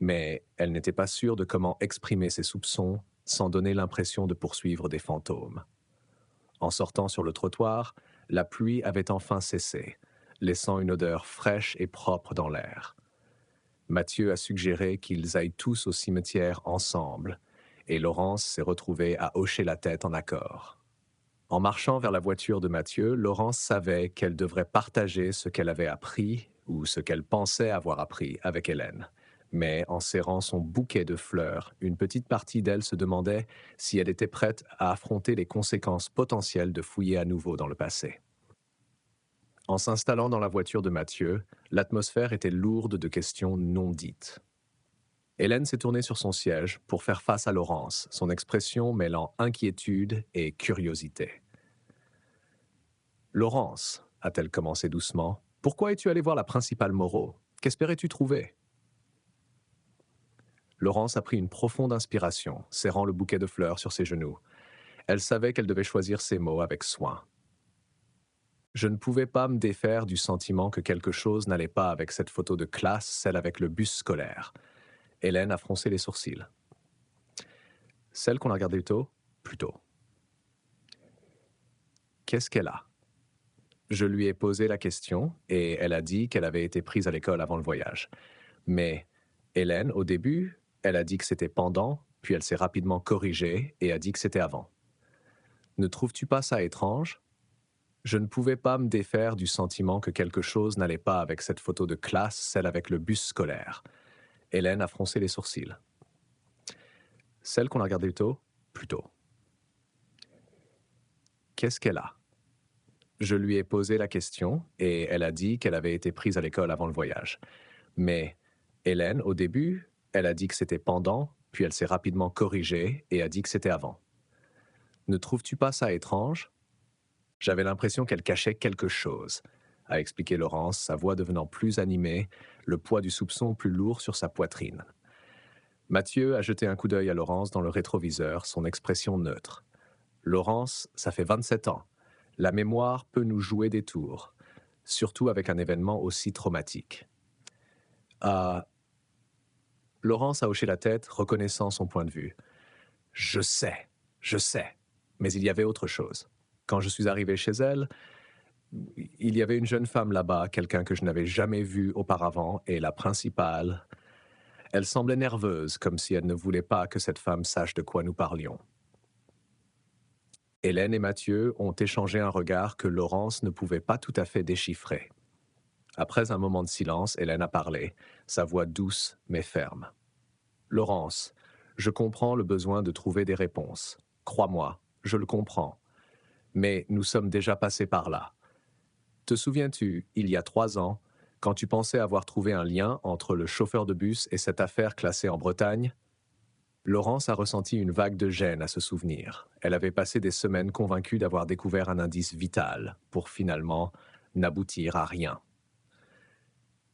mais elle n'était pas sûre de comment exprimer ses soupçons sans donner l'impression de poursuivre des fantômes. En sortant sur le trottoir, la pluie avait enfin cessé, laissant une odeur fraîche et propre dans l'air. Mathieu a suggéré qu'ils aillent tous au cimetière ensemble, et Laurence s'est retrouvée à hocher la tête en accord. En marchant vers la voiture de Mathieu, Laurence savait qu'elle devrait partager ce qu'elle avait appris ou ce qu'elle pensait avoir appris avec Hélène. Mais en serrant son bouquet de fleurs, une petite partie d'elle se demandait si elle était prête à affronter les conséquences potentielles de fouiller à nouveau dans le passé. En s'installant dans la voiture de Mathieu, l'atmosphère était lourde de questions non dites. Hélène s'est tournée sur son siège pour faire face à Laurence, son expression mêlant inquiétude et curiosité. « Laurence, » a-t-elle commencé doucement, « pourquoi es-tu allée voir la principale Moreau? Qu'espérais-tu trouver ?» Laurence a pris une profonde inspiration, serrant le bouquet de fleurs sur ses genoux. Elle savait qu'elle devait choisir ses mots avec soin. Je ne pouvais pas me défaire du sentiment que quelque chose n'allait pas avec cette photo de classe, celle avec le bus scolaire. Hélène a froncé les sourcils. Celle qu'on a regardée plus tôt. Qu'est-ce qu'elle a? Je lui ai posé la question et elle a dit qu'elle avait été prise à l'école avant le voyage. Mais Hélène, au début, elle a dit que c'était pendant, puis elle s'est rapidement corrigée et a dit que c'était avant. Ne trouves-tu pas ça étrange? Je ne pouvais pas me défaire du sentiment que quelque chose n'allait pas avec cette photo de classe, celle avec le bus scolaire. Hélène a froncé les sourcils. Celle qu'on a regardée plus tôt. Qu'est-ce qu'elle a? Je lui ai posé la question et elle a dit qu'elle avait été prise à l'école avant le voyage. Mais Hélène, au début, elle a dit que c'était pendant, puis elle s'est rapidement corrigée et a dit que c'était avant. Ne trouves-tu pas ça étrange? J'avais l'impression qu'elle cachait quelque chose, a expliqué Laurence, sa voix devenant plus animée, le poids du soupçon plus lourd sur sa poitrine. Mathieu a jeté un coup d'œil à Laurence dans le rétroviseur, son expression neutre. Laurence, ça fait 27 ans. La mémoire peut nous jouer des tours, surtout avec un événement aussi traumatique. Laurence a hoché la tête, reconnaissant son point de vue. Je sais, mais il y avait autre chose. Quand je suis arrivé chez elle, il y avait une jeune femme là-bas, quelqu'un que je n'avais jamais vu auparavant, et la principale. Elle semblait nerveuse, comme si elle ne voulait pas que cette femme sache de quoi nous parlions. Hélène et Mathieu ont échangé un regard que Laurence ne pouvait pas tout à fait déchiffrer. Après un moment de silence, Hélène a parlé, sa voix douce mais ferme. Laurence, je comprends le besoin de trouver des réponses. Crois-moi, je le comprends. Mais nous sommes déjà passés par là. Te souviens-tu, il y a 3 ans, quand tu pensais avoir trouvé un lien entre le chauffeur de bus et cette affaire classée en Bretagne? Laurence a ressenti une vague de gêne à ce souvenir. Elle avait passé des semaines convaincue d'avoir découvert un indice vital, pour finalement n'aboutir à rien.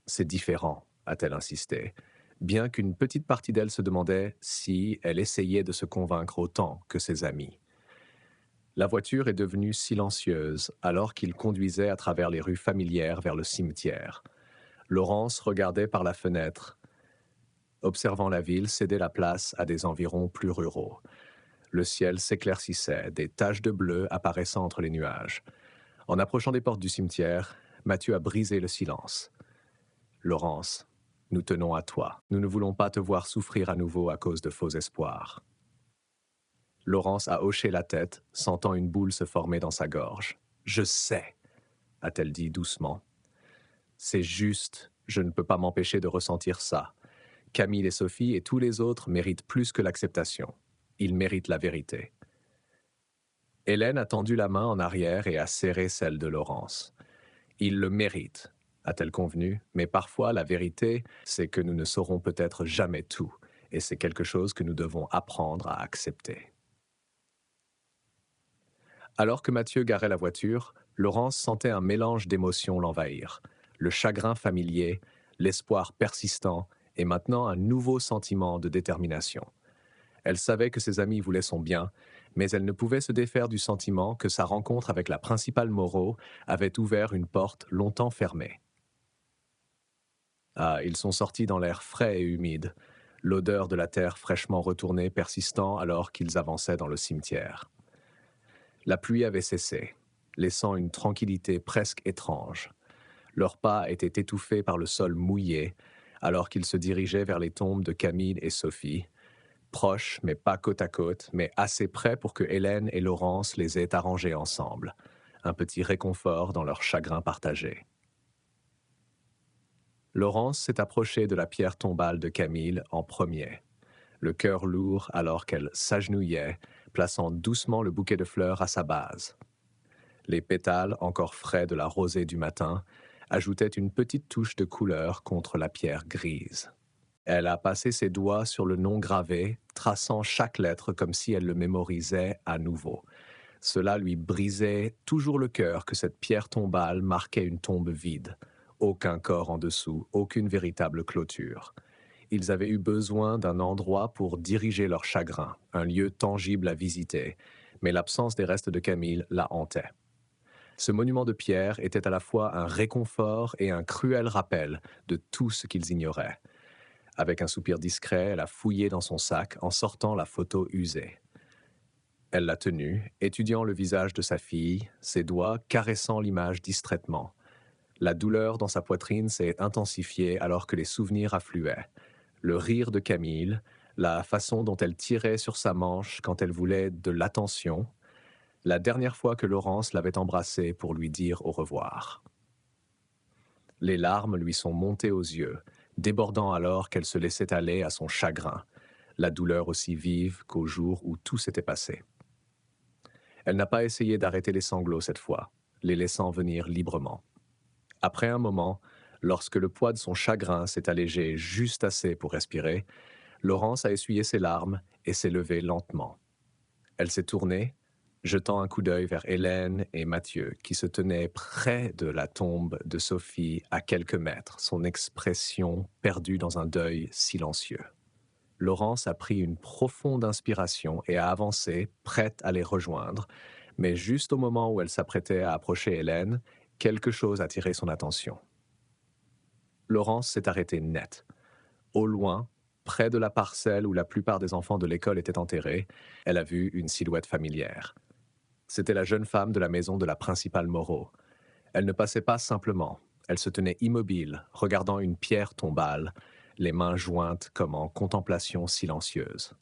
C'est différent, a-t-elle insisté, bien qu'une petite partie d'elle se demandait si elle essayait de se convaincre autant que ses amis. La voiture est devenue silencieuse alors qu'il conduisait à travers les rues familières vers le cimetière. Laurence regardait par la fenêtre, observant la ville céder la place à des environs plus ruraux. Le ciel s'éclaircissait, des taches de bleu apparaissant entre les nuages. En approchant des portes du cimetière, Mathieu a brisé le silence. « Laurence, nous tenons à toi. Nous ne voulons pas te voir souffrir à nouveau à cause de faux espoirs. » Laurence a hoché la tête, sentant une boule se former dans sa gorge. « Je sais, » a-t-elle dit doucement. « C'est juste, je ne peux pas m'empêcher de ressentir ça. Camille et Sophie et tous les autres méritent plus que l'acceptation. Ils méritent la vérité. » Hélène a tendu la main en arrière et a serré celle de Laurence. « Ils le méritent, » a-t-elle convenu, mais parfois la vérité, c'est que nous ne saurons peut-être jamais tout, et c'est quelque chose que nous devons apprendre à accepter. Alors que Mathieu garait la voiture, Laurence sentait un mélange d'émotions l'envahir. Le chagrin familier, l'espoir persistant et maintenant un nouveau sentiment de détermination. Elle savait que ses amis voulaient son bien, mais elle ne pouvait se défaire du sentiment que sa rencontre avec la principale Moreau avait ouvert une porte longtemps fermée. Ils sont sortis dans l'air frais et humide, l'odeur de la terre fraîchement retournée persistant alors qu'ils avançaient dans le cimetière. La pluie avait cessé, laissant une tranquillité presque étrange. Leurs pas étaient étouffés par le sol mouillé, alors qu'ils se dirigeaient vers les tombes de Camille et Sophie, proches mais pas côte à côte, mais assez près pour que Hélène et Laurence les aient arrangés ensemble, un petit réconfort dans leur chagrin partagé. Laurence s'est approchée de la pierre tombale de Camille en premier, le cœur lourd alors qu'elle s'agenouillait, plaçant doucement le bouquet de fleurs à sa base. Les pétales, encore frais de la rosée du matin, ajoutaient une petite touche de couleur contre la pierre grise. Elle a passé ses doigts sur le nom gravé, traçant chaque lettre comme si elle le mémorisait à nouveau. Cela lui brisait toujours le cœur que cette pierre tombale marquait une tombe vide. Aucun corps en dessous, aucune véritable clôture. Ils avaient eu besoin d'un endroit pour diriger leur chagrin, un lieu tangible à visiter, mais l'absence des restes de Camille la hantait. Ce monument de pierre était à la fois un réconfort et un cruel rappel de tout ce qu'ils ignoraient. Avec un soupir discret, elle a fouillé dans son sac en sortant la photo usée. Elle l'a tenue, étudiant le visage de sa fille, ses doigts caressant l'image distraitement. La douleur dans sa poitrine s'est intensifiée alors que les souvenirs affluaient. Le rire de Camille, la façon dont elle tirait sur sa manche quand elle voulait de l'attention, la dernière fois que Laurence l'avait embrassée pour lui dire au revoir. Les larmes lui sont montées aux yeux, débordant alors qu'elle se laissait aller à son chagrin, la douleur aussi vive qu'au jour où tout s'était passé. Elle n'a pas essayé d'arrêter les sanglots cette fois, les laissant venir librement. Après un moment, lorsque le poids de son chagrin s'est allégé juste assez pour respirer, Laurence a essuyé ses larmes et s'est levée lentement. Elle s'est tournée, jetant un coup d'œil vers Hélène et Mathieu, qui se tenaient près de la tombe de Sophie à quelques mètres, son expression perdue dans un deuil silencieux. Laurence a pris une profonde inspiration et a avancé, prête à les rejoindre, mais juste au moment où elle s'apprêtait à approcher Hélène, quelque chose a attiré son attention. Laurence s'est arrêtée net. Au loin, près de la parcelle où la plupart des enfants de l'école étaient enterrés, elle a vu une silhouette familière. C'était la jeune femme de la maison de la principale Moreau. Elle ne passait pas simplement, elle se tenait immobile, regardant une pierre tombale, les mains jointes comme en contemplation silencieuse.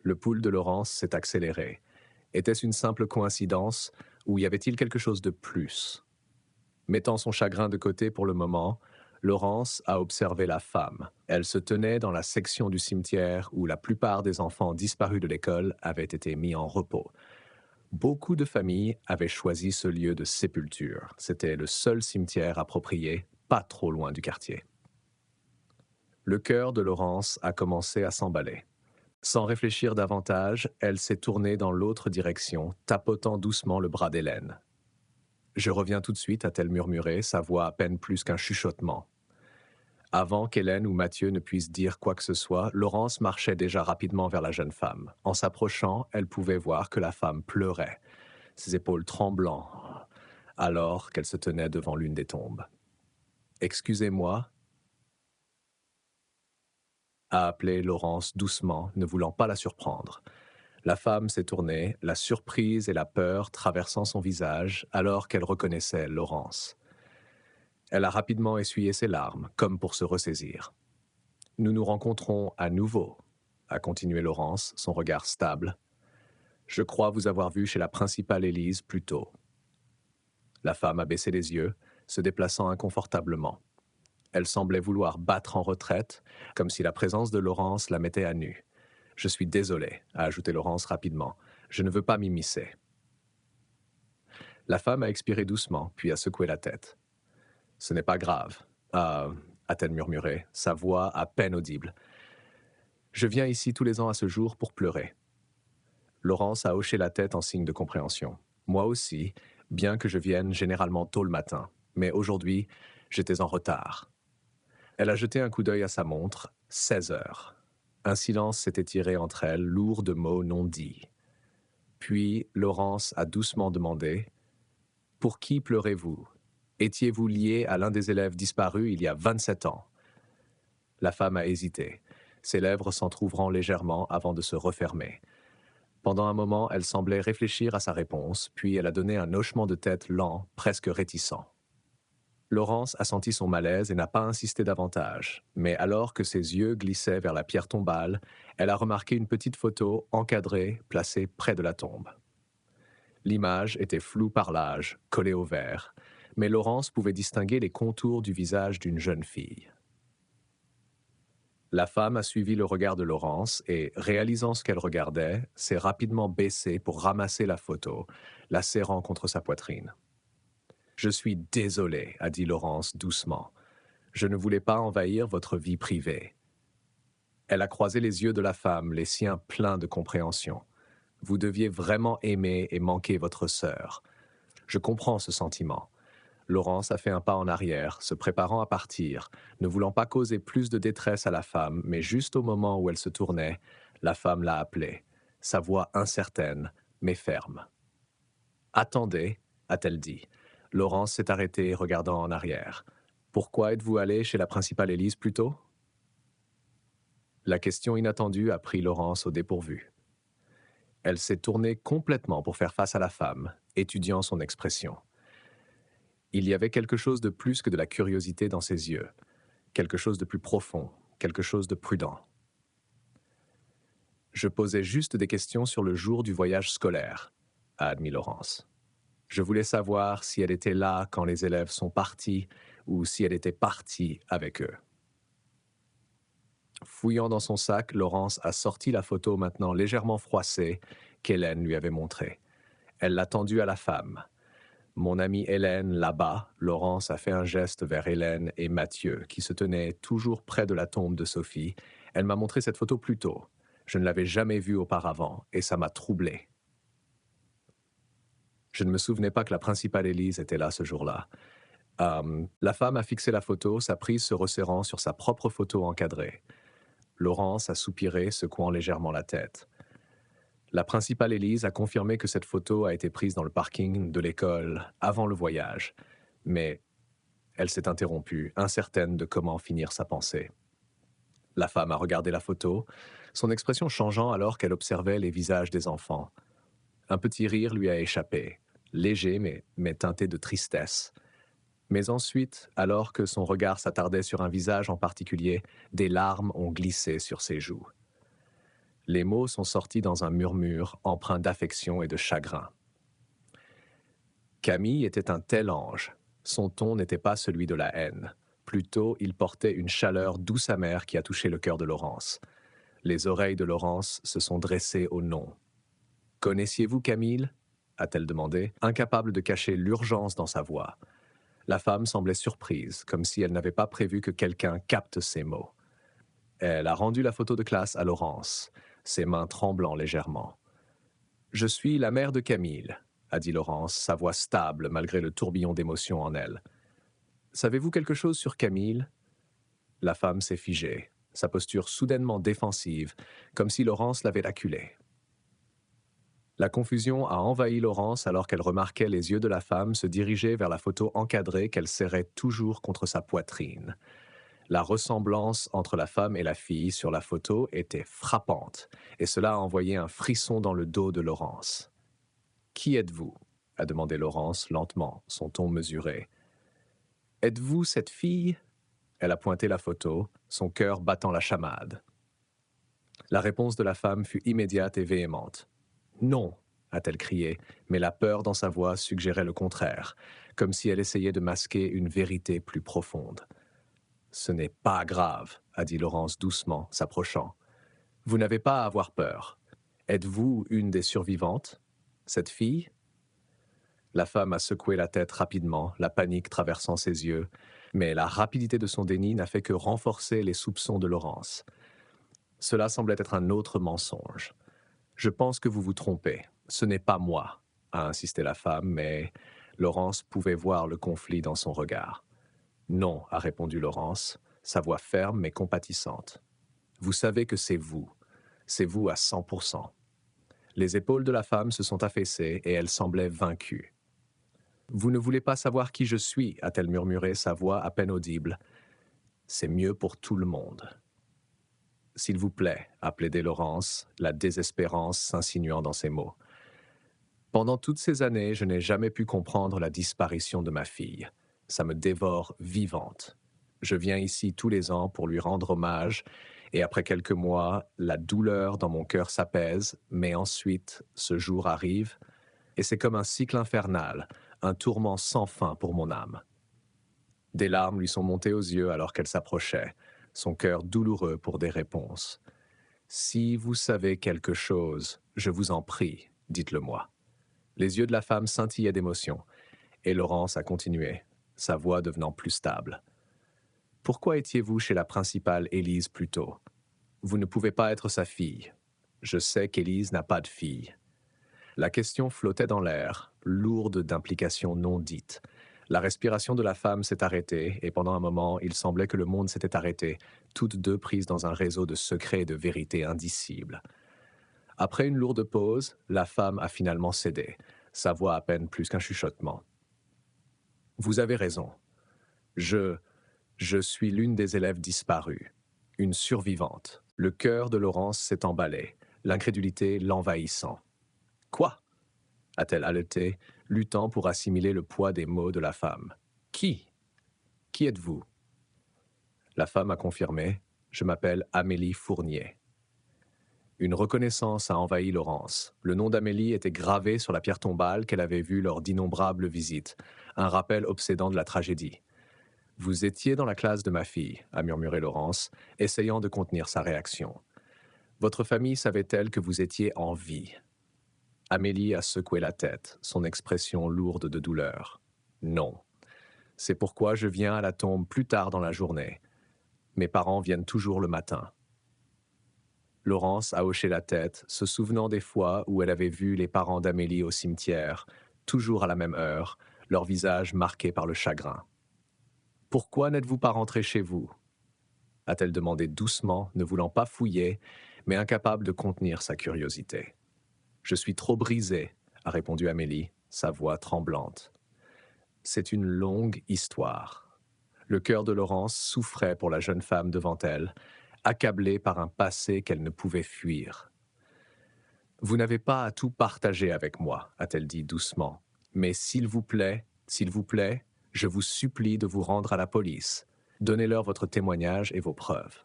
Le pouls de Laurence s'est accéléré. Était-ce une simple coïncidence ou y avait-il quelque chose de plus? Mettant son chagrin de côté pour le moment, Laurence a observé la femme. Elle se tenait dans la section du cimetière où la plupart des enfants disparus de l'école avaient été mis en repos. Beaucoup de familles avaient choisi ce lieu de sépulture. C'était le seul cimetière approprié, pas trop loin du quartier. Le cœur de Laurence a commencé à s'emballer. Sans réfléchir davantage, elle s'est tournée dans l'autre direction, tapotant doucement le bras d'Hélène. « Je reviens tout de suite », a-t-elle murmuré, sa voix à peine plus qu'un chuchotement. Avant qu'Hélène ou Mathieu ne puissent dire quoi que ce soit, Laurence marchait déjà rapidement vers la jeune femme. En s'approchant, elle pouvait voir que la femme pleurait, ses épaules tremblant, alors qu'elle se tenait devant l'une des tombes. « Excusez-moi » a appelé Laurence doucement, ne voulant pas la surprendre. La femme s'est tournée, la surprise et la peur traversant son visage, alors qu'elle reconnaissait Laurence. Elle a rapidement essuyé ses larmes, comme pour se ressaisir. « Nous nous rencontrons à nouveau », a continué Laurence, son regard stable. « Je crois vous avoir vu chez la principale Élise plus tôt. » La femme a baissé les yeux, se déplaçant inconfortablement. Elle semblait vouloir battre en retraite, comme si la présence de Laurence la mettait à nu. « Je suis désolé », a ajouté Laurence rapidement. « Je ne veux pas m'immiscer. » La femme a expiré doucement, puis a secoué la tête. « Ce n'est pas grave, a-t-elle murmuré, sa voix à peine audible. « Je viens ici tous les ans à ce jour pour pleurer. » Laurence a hoché la tête en signe de compréhension. « Moi aussi, bien que je vienne généralement tôt le matin. Mais aujourd'hui, j'étais en retard. » Elle a jeté un coup d'œil à sa montre, 16 heures. Un silence s'est étiré entre elles, lourd de mots non dits. Puis, Laurence a doucement demandé « Pour qui pleurez-vous ? Étiez-vous lié à l'un des élèves disparus il y a 27 ans ?» La femme a hésité, ses lèvres s'entr'ouvrant légèrement avant de se refermer. Pendant un moment, elle semblait réfléchir à sa réponse, puis elle a donné un hochement de tête lent, presque réticent. Laurence a senti son malaise et n'a pas insisté davantage, mais alors que ses yeux glissaient vers la pierre tombale, elle a remarqué une petite photo encadrée, placée près de la tombe. L'image était floue par l'âge, collée au verre, mais Laurence pouvait distinguer les contours du visage d'une jeune fille. La femme a suivi le regard de Laurence et, réalisant ce qu'elle regardait, s'est rapidement baissée pour ramasser la photo, la serrant contre sa poitrine. « Je suis désolée », a dit Laurence doucement. « Je ne voulais pas envahir votre vie privée. » Elle a croisé les yeux de la femme, les siens pleins de compréhension. « Vous deviez vraiment aimer et manquer votre sœur. Je comprends ce sentiment. » Laurence a fait un pas en arrière, se préparant à partir, ne voulant pas causer plus de détresse à la femme, mais juste au moment où elle se tournait, la femme l'a appelée. sa voix incertaine, mais ferme. Attendez, a-t-elle dit. Laurence s'est arrêtée, regardant en arrière. Pourquoi êtes-vous allé chez la principale Élise plus tôt? La question inattendue a pris Laurence au dépourvu. Elle s'est tournée complètement pour faire face à la femme, étudiant son expression. Il y avait quelque chose de plus que de la curiosité dans ses yeux, quelque chose de plus profond, quelque chose de prudent. Je posais juste des questions sur le jour du voyage scolaire, a admis Laurence. Je voulais savoir si elle était là quand les élèves sont partis ou si elle était partie avec eux. Fouillant dans son sac, Laurence a sorti la photo maintenant légèrement froissée qu'Hélène lui avait montrée. Elle l'a tendue à la femme. Mon amie Hélène, là-bas, Laurence a fait un geste vers Hélène et Mathieu, qui se tenaient toujours près de la tombe de Sophie. Elle m'a montré cette photo plus tôt. Je ne l'avais jamais vue auparavant, et ça m'a troublé. Je ne me souvenais pas que la principale Élise était là ce jour-là. La femme a fixé la photo, sa prise se resserrant sur sa propre photo encadrée. Laurence a soupiré, secouant légèrement la tête. La principale Élise a confirmé que cette photo a été prise dans le parking de l'école avant le voyage, mais elle s'est interrompue, incertaine de comment finir sa pensée. La femme a regardé la photo, son expression changeant alors qu'elle observait les visages des enfants. Un petit rire lui a échappé, léger mais teinté de tristesse. Mais ensuite, alors que son regard s'attardait sur un visage en particulier, des larmes ont glissé sur ses joues. Les mots sont sortis dans un murmure empreint d'affection et de chagrin. Camille était un tel ange. Son ton n'était pas celui de la haine. Plutôt, il portait une chaleur douce amère qui a touché le cœur de Laurence. Les oreilles de Laurence se sont dressées au nom. « Connaissiez-vous Camille » a-t-elle demandé, incapable de cacher l'urgence dans sa voix. La femme semblait surprise, comme si elle n'avait pas prévu que quelqu'un capte ses mots. Elle a rendu la photo de classe à Laurence, ses mains tremblant légèrement. « Je suis la mère de Camille », a dit Laurence, sa voix stable malgré le tourbillon d'émotions en elle. « Savez-vous quelque chose sur Camille » La femme s'est figée, sa posture soudainement défensive, comme si Laurence l'avait acculée. La confusion a envahi Laurence alors qu'elle remarquait les yeux de la femme se diriger vers la photo encadrée qu'elle serrait toujours contre sa poitrine. La ressemblance entre la femme et la fille sur la photo était frappante, et cela a envoyé un frisson dans le dos de Laurence. « Qui êtes-vous » a demandé Laurence lentement, son ton mesuré. « Êtes-vous cette fille » Elle a pointé la photo, son cœur battant la chamade. La réponse de la femme fut immédiate et véhémente. « Non » a-t-elle crié, mais la peur dans sa voix suggérait le contraire, comme si elle essayait de masquer une vérité plus profonde. « Ce n'est pas grave » a dit Laurence doucement, s'approchant. « Vous n'avez pas à avoir peur. Êtes-vous une des survivantes? Cette fille ?» La femme a secoué la tête rapidement, la panique traversant ses yeux, mais la rapidité de son déni n'a fait que renforcer les soupçons de Laurence. Cela semblait être un autre mensonge. « Je pense que vous vous trompez. Ce n'est pas moi », a insisté la femme, mais Laurence pouvait voir le conflit dans son regard. « Non », a répondu Laurence, sa voix ferme mais compatissante. « Vous savez que c'est vous à 100%. » Les épaules de la femme se sont affaissées et elle semblait vaincue. « Vous ne voulez pas savoir qui je suis » a-t-elle murmuré, sa voix à peine audible. « C'est mieux pour tout le monde. » « S'il vous plaît » a plaidé Laurence, la désespérance s'insinuant dans ses mots. « Pendant toutes ces années, je n'ai jamais pu comprendre la disparition de ma fille. Ça me dévore vivante. Je viens ici tous les ans pour lui rendre hommage, et après quelques mois, la douleur dans mon cœur s'apaise, mais ensuite, ce jour arrive, et c'est comme un cycle infernal, un tourment sans fin pour mon âme. » Des larmes lui sont montées aux yeux alors qu'elle s'approchait, son cœur douloureux pour des réponses. « Si vous savez quelque chose, je vous en prie, dites-le-moi. » Les yeux de la femme scintillaient d'émotion, et Laurence a continué, sa voix devenant plus stable. « Pourquoi étiez-vous chez la principale Élise plus tôt? Vous ne pouvez pas être sa fille. Je sais qu'Élise n'a pas de fille. » La question flottait dans l'air, lourde d'implications non dites. La respiration de la femme s'est arrêtée, et pendant un moment, il semblait que le monde s'était arrêté, toutes deux prises dans un réseau de secrets et de vérités indicibles. Après une lourde pause, la femme a finalement cédé, sa voix à peine plus qu'un chuchotement. Vous avez raison. Je, je suis l'une des élèves disparues, une survivante. Le cœur de Laurence s'est emballé, l'incrédulité l'envahissant. Quoi? A-t-elle haleté, luttant pour assimiler le poids des mots de la femme. Qui? Qui êtes-vous? La femme a confirmé. Je m'appelle Amélie Fournier. Une reconnaissance a envahi Laurence. Le nom d'Amélie était gravé sur la pierre tombale qu'elle avait vue lors d'innombrables visites, un rappel obsédant de la tragédie. Vous étiez dans la classe de ma fille, a murmuré Laurence, essayant de contenir sa réaction. Votre famille savait-elle que vous étiez en vie? Amélie a secoué la tête, son expression lourde de douleur. Non. C'est pourquoi je viens à la tombe plus tard dans la journée. Mes parents viennent toujours le matin. Laurence a hoché la tête, se souvenant des fois où elle avait vu les parents d'Amélie au cimetière, toujours à la même heure, leur visage marqué par le chagrin. « Pourquoi n'êtes-vous pas rentré chez vous » a-t-elle demandé doucement, ne voulant pas fouiller, mais incapable de contenir sa curiosité. « Je suis trop brisée » a répondu Amélie, sa voix tremblante. C'est une longue histoire. Le cœur de Laurence souffrait pour la jeune femme devant elle, accablée par un passé qu'elle ne pouvait fuir. « Vous n'avez pas à tout partager avec moi, a-t-elle dit doucement. Mais s'il vous plaît, je vous supplie de vous rendre à la police. Donnez-leur votre témoignage et vos preuves. »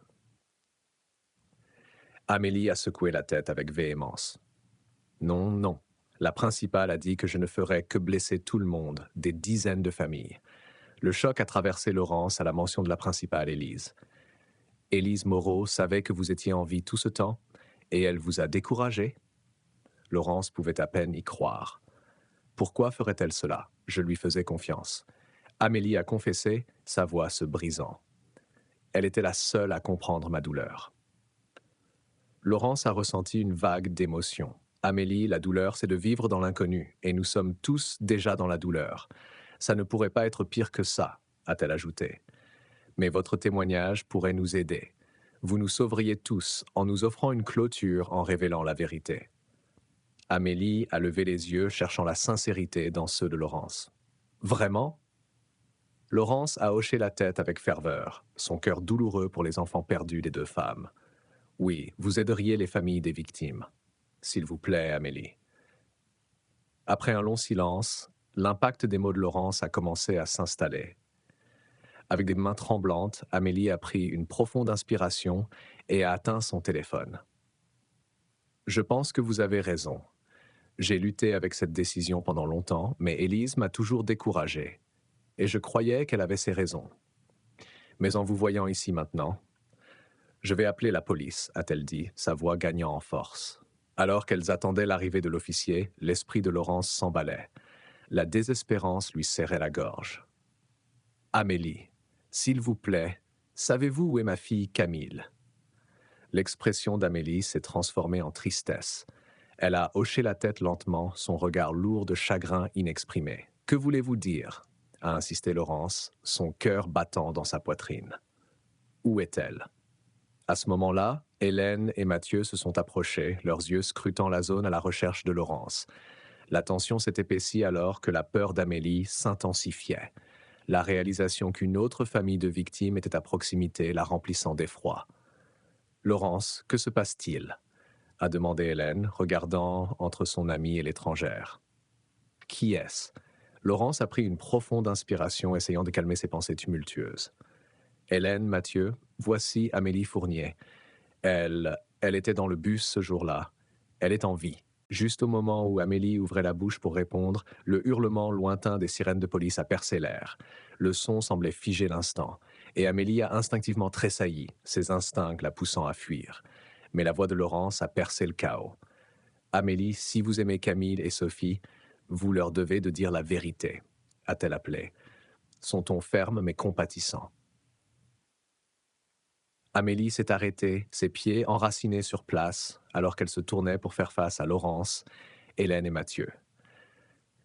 Amélie a secoué la tête avec véhémence. « Non, non. La principale a dit que je ne ferais que blesser tout le monde, des dizaines de familles. » Le choc a traversé Laurence à la mention de la principale Élise. « Élise Moreau savait que vous étiez en vie tout ce temps, et elle vous a découragé ?» Laurence pouvait à peine y croire. Pourquoi ferait-elle cela? Je lui faisais confiance. Amélie a confessé, sa voix se brisant. Elle était la seule à comprendre ma douleur. Laurence a ressenti une vague d'émotion. Amélie, la douleur, c'est de vivre dans l'inconnu, et nous sommes tous déjà dans la douleur. Ça ne pourrait pas être pire que ça, a-t-elle ajouté. Mais votre témoignage pourrait nous aider. Vous nous sauveriez tous en nous offrant une clôture en révélant la vérité. Amélie a levé les yeux, cherchant la sincérité dans ceux de Laurence. Vraiment? Laurence a hoché la tête avec ferveur, son cœur douloureux pour les enfants perdus des deux femmes. Oui, vous aideriez les familles des victimes. S'il vous plaît, Amélie. Après un long silence, l'impact des mots de Laurence a commencé à s'installer. Avec des mains tremblantes, Amélie a pris une profonde inspiration et a atteint son téléphone. « Je pense que vous avez raison. J'ai lutté avec cette décision pendant longtemps, mais Élise m'a toujours découragé. Et je croyais qu'elle avait ses raisons. Mais en vous voyant ici maintenant, je vais appeler la police, a-t-elle dit, sa voix gagnant en force. Alors qu'elles attendaient l'arrivée de l'officier, l'esprit de Laurence s'emballait. La désespérance lui serrait la gorge. Amélie, s'il vous plaît, savez-vous où est ma fille Camille? L'expression d'Amélie s'est transformée en tristesse. Elle a hoché la tête lentement, son regard lourd de chagrin inexprimé. « Que voulez-vous dire ?» a insisté Laurence, son cœur battant dans sa poitrine. « Où est-elle » À ce moment-là, Hélène et Mathieu se sont approchés, leurs yeux scrutant la zone à la recherche de Laurence. La tension s'est épaissie alors que la peur d'Amélie s'intensifiait. La réalisation qu'une autre famille de victimes était à proximité la remplissant d'effroi. « Laurence, que se passe-t-il » a demandé Hélène, regardant entre son amie et l'étrangère. « Qui est-ce » Laurence a pris une profonde inspiration, essayant de calmer ses pensées tumultueuses. « Hélène, Mathieu, voici Amélie Fournier. Elle était dans le bus ce jour-là. Elle est en vie. » Juste au moment où Amélie ouvrait la bouche pour répondre, le hurlement lointain des sirènes de police a percé l'air. Le son semblait figé l'instant, et Amélie a instinctivement tressailli, ses instincts la poussant à fuir. Mais la voix de Laurence a percé le chaos. « Amélie, si vous aimez Camille et Sophie, vous leur devez de dire la vérité, » a-t-elle appelé, son ton ferme mais compatissant. Amélie s'est arrêtée, ses pieds enracinés sur place, alors qu'elle se tournait pour faire face à Laurence, Hélène et Mathieu.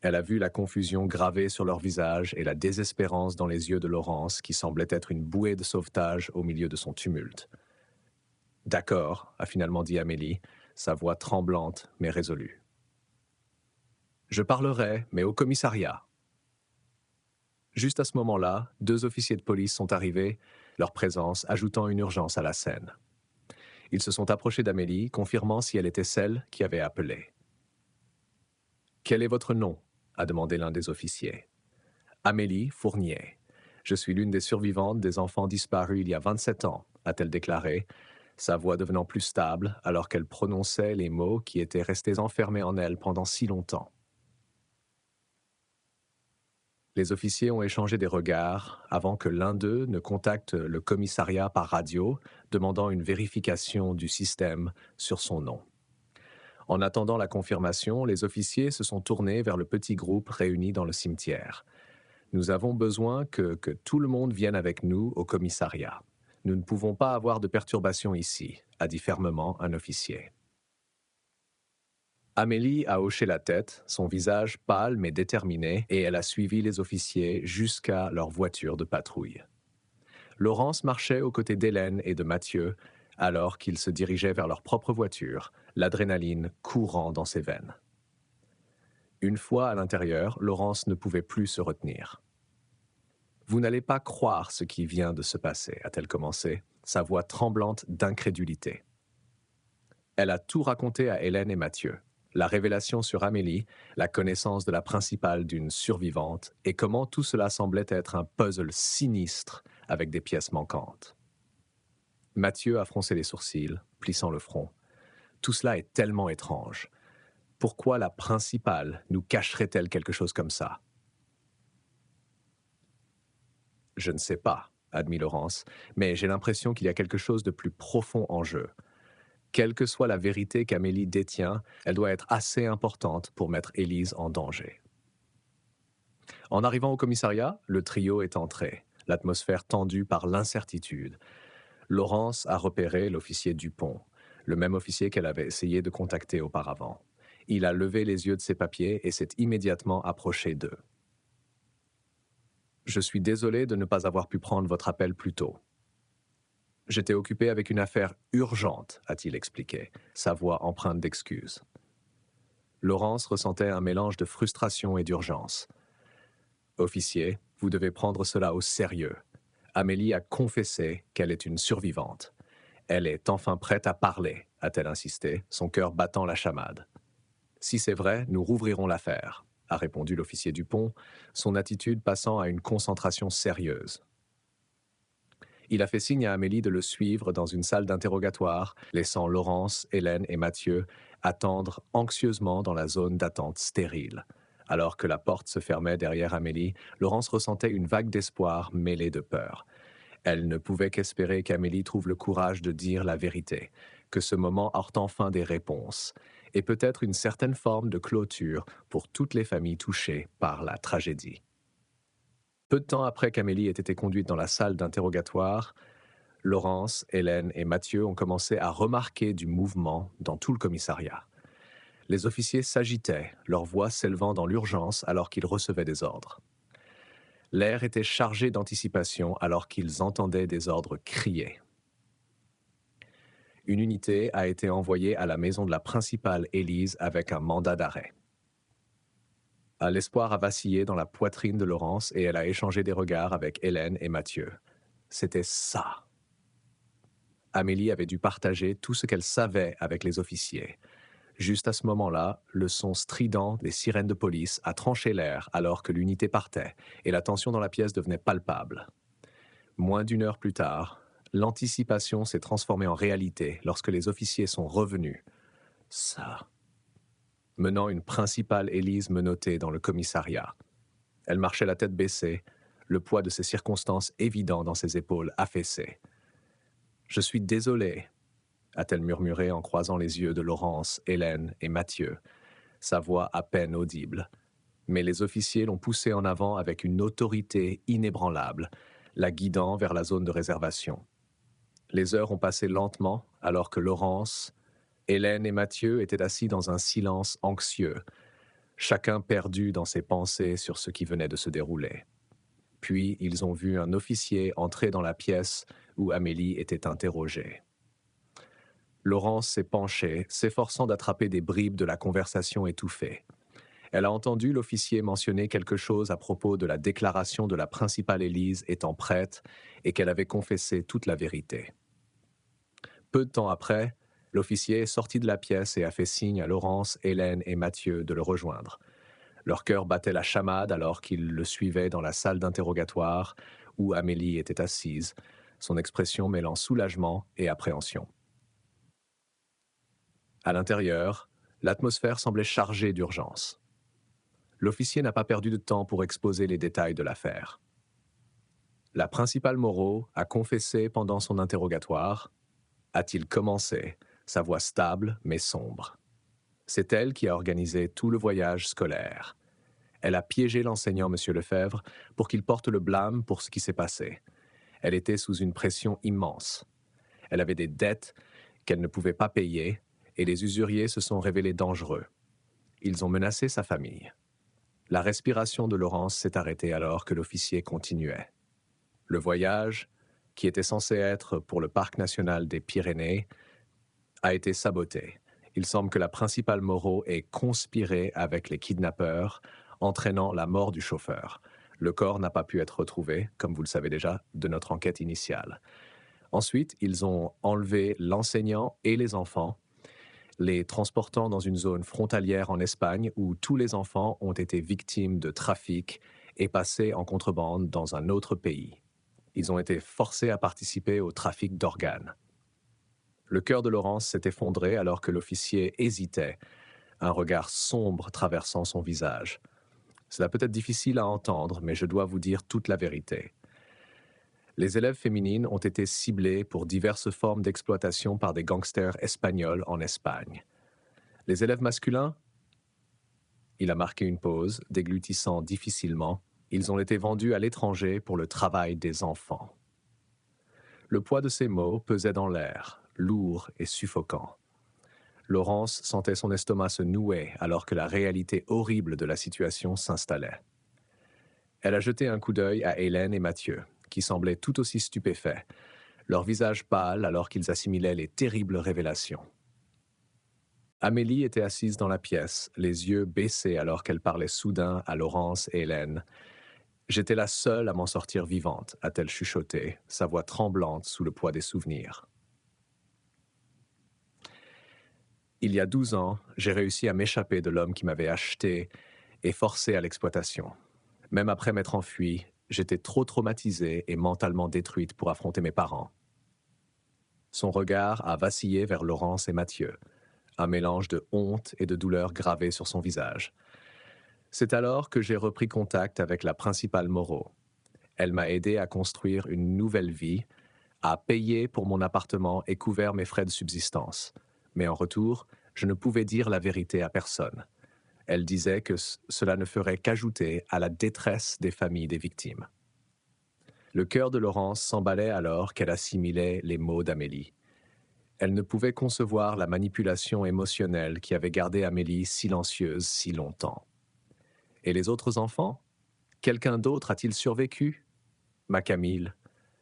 Elle a vu la confusion gravée sur leur visage et la désespérance dans les yeux de Laurence, qui semblait être une bouée de sauvetage au milieu de son tumulte. « D'accord, » a finalement dit Amélie, sa voix tremblante mais résolue. « Je parlerai, mais au commissariat. » Juste à ce moment-là, 2 officiers de police sont arrivés, leur présence ajoutant une urgence à la scène. Ils se sont approchés d'Amélie, confirmant si elle était celle qui avait appelé. « Quel est votre nom ?» a demandé l'un des officiers. « Amélie Fournier. Je suis l'une des survivantes des enfants disparus il y a 27 ans, a-t-elle déclaré, sa voix devenant plus stable alors qu'elle prononçait les mots qui étaient restés enfermés en elle pendant si longtemps. Les officiers ont échangé des regards avant que l'un d'eux ne contacte le commissariat par radio, demandant une vérification du système sur son nom. En attendant la confirmation, les officiers se sont tournés vers le petit groupe réuni dans le cimetière. « Nous avons besoin que tout le monde vienne avec nous au commissariat. Nous ne pouvons pas avoir de perturbations ici », a dit fermement un officier. Amélie a hoché la tête, son visage pâle mais déterminé, et elle a suivi les officiers jusqu'à leur voiture de patrouille. Laurence marchait aux côtés d'Hélène et de Mathieu, alors qu'ils se dirigeaient vers leur propre voiture, l'adrénaline courant dans ses veines. Une fois à l'intérieur, Laurence ne pouvait plus se retenir. « Vous n'allez pas croire ce qui vient de se passer », a-t-elle commencé, sa voix tremblante d'incrédulité. Elle a tout raconté à Hélène et Mathieu. La révélation sur Amélie, la connaissance de la principale d'une survivante et comment tout cela semblait être un puzzle sinistre avec des pièces manquantes. Mathieu a froncé les sourcils, plissant le front. Tout cela est tellement étrange. Pourquoi la principale nous cacherait-elle quelque chose comme ça? Je ne sais pas, admit Laurence, mais j'ai l'impression qu'il y a quelque chose de plus profond en jeu. Quelle que soit la vérité qu'Amélie détient, elle doit être assez importante pour mettre Élise en danger. En arrivant au commissariat, le trio est entré, l'atmosphère tendue par l'incertitude. Laurence a repéré l'officier Dupont, le même officier qu'elle avait essayé de contacter auparavant. Il a levé les yeux de ses papiers et s'est immédiatement approché d'eux. « Je suis désolé de ne pas avoir pu prendre votre appel plus tôt. » « J'étais occupé avec une affaire urgente, » a-t-il expliqué, sa voix empreinte d'excuses. Laurence ressentait un mélange de frustration et d'urgence. « Officier, vous devez prendre cela au sérieux. Amélie a confessé qu'elle est une survivante. Elle est enfin prête à parler, » a-t-elle insisté, son cœur battant la chamade. « Si c'est vrai, nous rouvrirons l'affaire, » a répondu l'officier Dupont, son attitude passant à une concentration sérieuse. Il a fait signe à Amélie de le suivre dans une salle d'interrogatoire, laissant Laurence, Hélène et Mathieu attendre anxieusement dans la zone d'attente stérile. Alors que la porte se fermait derrière Amélie, Laurence ressentait une vague d'espoir mêlée de peur. Elle ne pouvait qu'espérer qu'Amélie trouve le courage de dire la vérité, que ce moment apporte enfin des réponses, et peut-être une certaine forme de clôture pour toutes les familles touchées par la tragédie. Peu de temps après qu'Amélie ait été conduite dans la salle d'interrogatoire, Laurence, Hélène et Mathieu ont commencé à remarquer du mouvement dans tout le commissariat. Les officiers s'agitaient, leur voix s'élevant dans l'urgence alors qu'ils recevaient des ordres. L'air était chargé d'anticipation alors qu'ils entendaient des ordres criés. Une unité a été envoyée à la maison de la principale Élise avec un mandat d'arrêt. L'espoir a vacillé dans la poitrine de Laurence et elle a échangé des regards avec Hélène et Mathieu. C'était ça. Amélie avait dû partager tout ce qu'elle savait avec les officiers. Juste à ce moment-là, le son strident des sirènes de police a tranché l'air alors que l'unité partait et la tension dans la pièce devenait palpable. Moins d'une heure plus tard, l'anticipation s'est transformée en réalité lorsque les officiers sont revenus. Ça. Menant une principale Élise menottée dans le commissariat. Elle marchait la tête baissée, le poids de ces circonstances évident dans ses épaules affaissées. « Je suis désolée », a-t-elle murmuré en croisant les yeux de Laurence, Hélène et Mathieu, sa voix à peine audible. Mais les officiers l'ont poussée en avant avec une autorité inébranlable, la guidant vers la zone de réservation. Les heures ont passé lentement alors que Laurence, Hélène et Mathieu étaient assis dans un silence anxieux, chacun perdu dans ses pensées sur ce qui venait de se dérouler. Puis ils ont vu un officier entrer dans la pièce où Amélie était interrogée. Laurence s'est penchée, s'efforçant d'attraper des bribes de la conversation étouffée. Elle a entendu l'officier mentionner quelque chose à propos de la déclaration de la principale Élise étant prête et qu'elle avait confessé toute la vérité. Peu de temps après, l'officier est sorti de la pièce et a fait signe à Laurence, Hélène et Mathieu de le rejoindre. Leur cœur battait la chamade alors qu'ils le suivaient dans la salle d'interrogatoire où Amélie était assise, son expression mêlant soulagement et appréhension. À l'intérieur, l'atmosphère semblait chargée d'urgence. L'officier n'a pas perdu de temps pour exposer les détails de l'affaire. La principale Moreau a confessé pendant son interrogatoire, a-t-il commencé, sa voix stable mais sombre. C'est elle qui a organisé tout le voyage scolaire. Elle a piégé l'enseignant, M. Lefebvre, pour qu'il porte le blâme pour ce qui s'est passé. Elle était sous une pression immense. Elle avait des dettes qu'elle ne pouvait pas payer et les usuriers se sont révélés dangereux. Ils ont menacé sa famille. La respiration de Laurence s'est arrêtée alors que l'officier continuait. Le voyage, qui était censé être pour le parc national des Pyrénées, a été saboté. Il semble que la principale Moreau ait conspiré avec les kidnappeurs, entraînant la mort du chauffeur. Le corps n'a pas pu être retrouvé, comme vous le savez déjà, de notre enquête initiale. Ensuite, ils ont enlevé l'enseignant et les enfants, les transportant dans une zone frontalière en Espagne où tous les enfants ont été victimes de trafic et passés en contrebande dans un autre pays. Ils ont été forcés à participer au trafic d'organes. Le cœur de Laurence s'est effondré alors que l'officier hésitait, un regard sombre traversant son visage. Cela peut être difficile à entendre, mais je dois vous dire toute la vérité. Les élèves féminines ont été ciblées pour diverses formes d'exploitation par des gangsters espagnols en Espagne. Les élèves masculins? Il a marqué une pause, déglutissant difficilement. Ils ont été vendus à l'étranger pour le travail des enfants. Le poids de ces mots pesait dans l'air, lourd et suffocant. Laurence sentait son estomac se nouer alors que la réalité horrible de la situation s'installait. Elle a jeté un coup d'œil à Hélène et Mathieu, qui semblaient tout aussi stupéfaits, leur visage pâle alors qu'ils assimilaient les terribles révélations. Amélie était assise dans la pièce, les yeux baissés alors qu'elle parlait soudain à Laurence et Hélène. « J'étais la seule à m'en sortir vivante », a-t-elle chuchoté, sa voix tremblante sous le poids des souvenirs. Il y a 12 ans, j'ai réussi à m'échapper de l'homme qui m'avait acheté et forcé à l'exploitation. Même après m'être enfuie, j'étais trop traumatisée et mentalement détruite pour affronter mes parents. Son regard a vacillé vers Laurence et Mathieu, un mélange de honte et de douleur gravé sur son visage. C'est alors que j'ai repris contact avec la principale Moreau. Elle m'a aidé à construire une nouvelle vie, à payer pour mon appartement et couvert mes frais de subsistance. Mais en retour, je ne pouvais dire la vérité à personne. Elle disait que cela ne ferait qu'ajouter à la détresse des familles des victimes. Le cœur de Laurence s'emballait alors qu'elle assimilait les mots d'Amélie. Elle ne pouvait concevoir la manipulation émotionnelle qui avait gardé Amélie silencieuse si longtemps. Et les autres enfants? Quelqu'un d'autre a-t-il survécu? Ma Camille,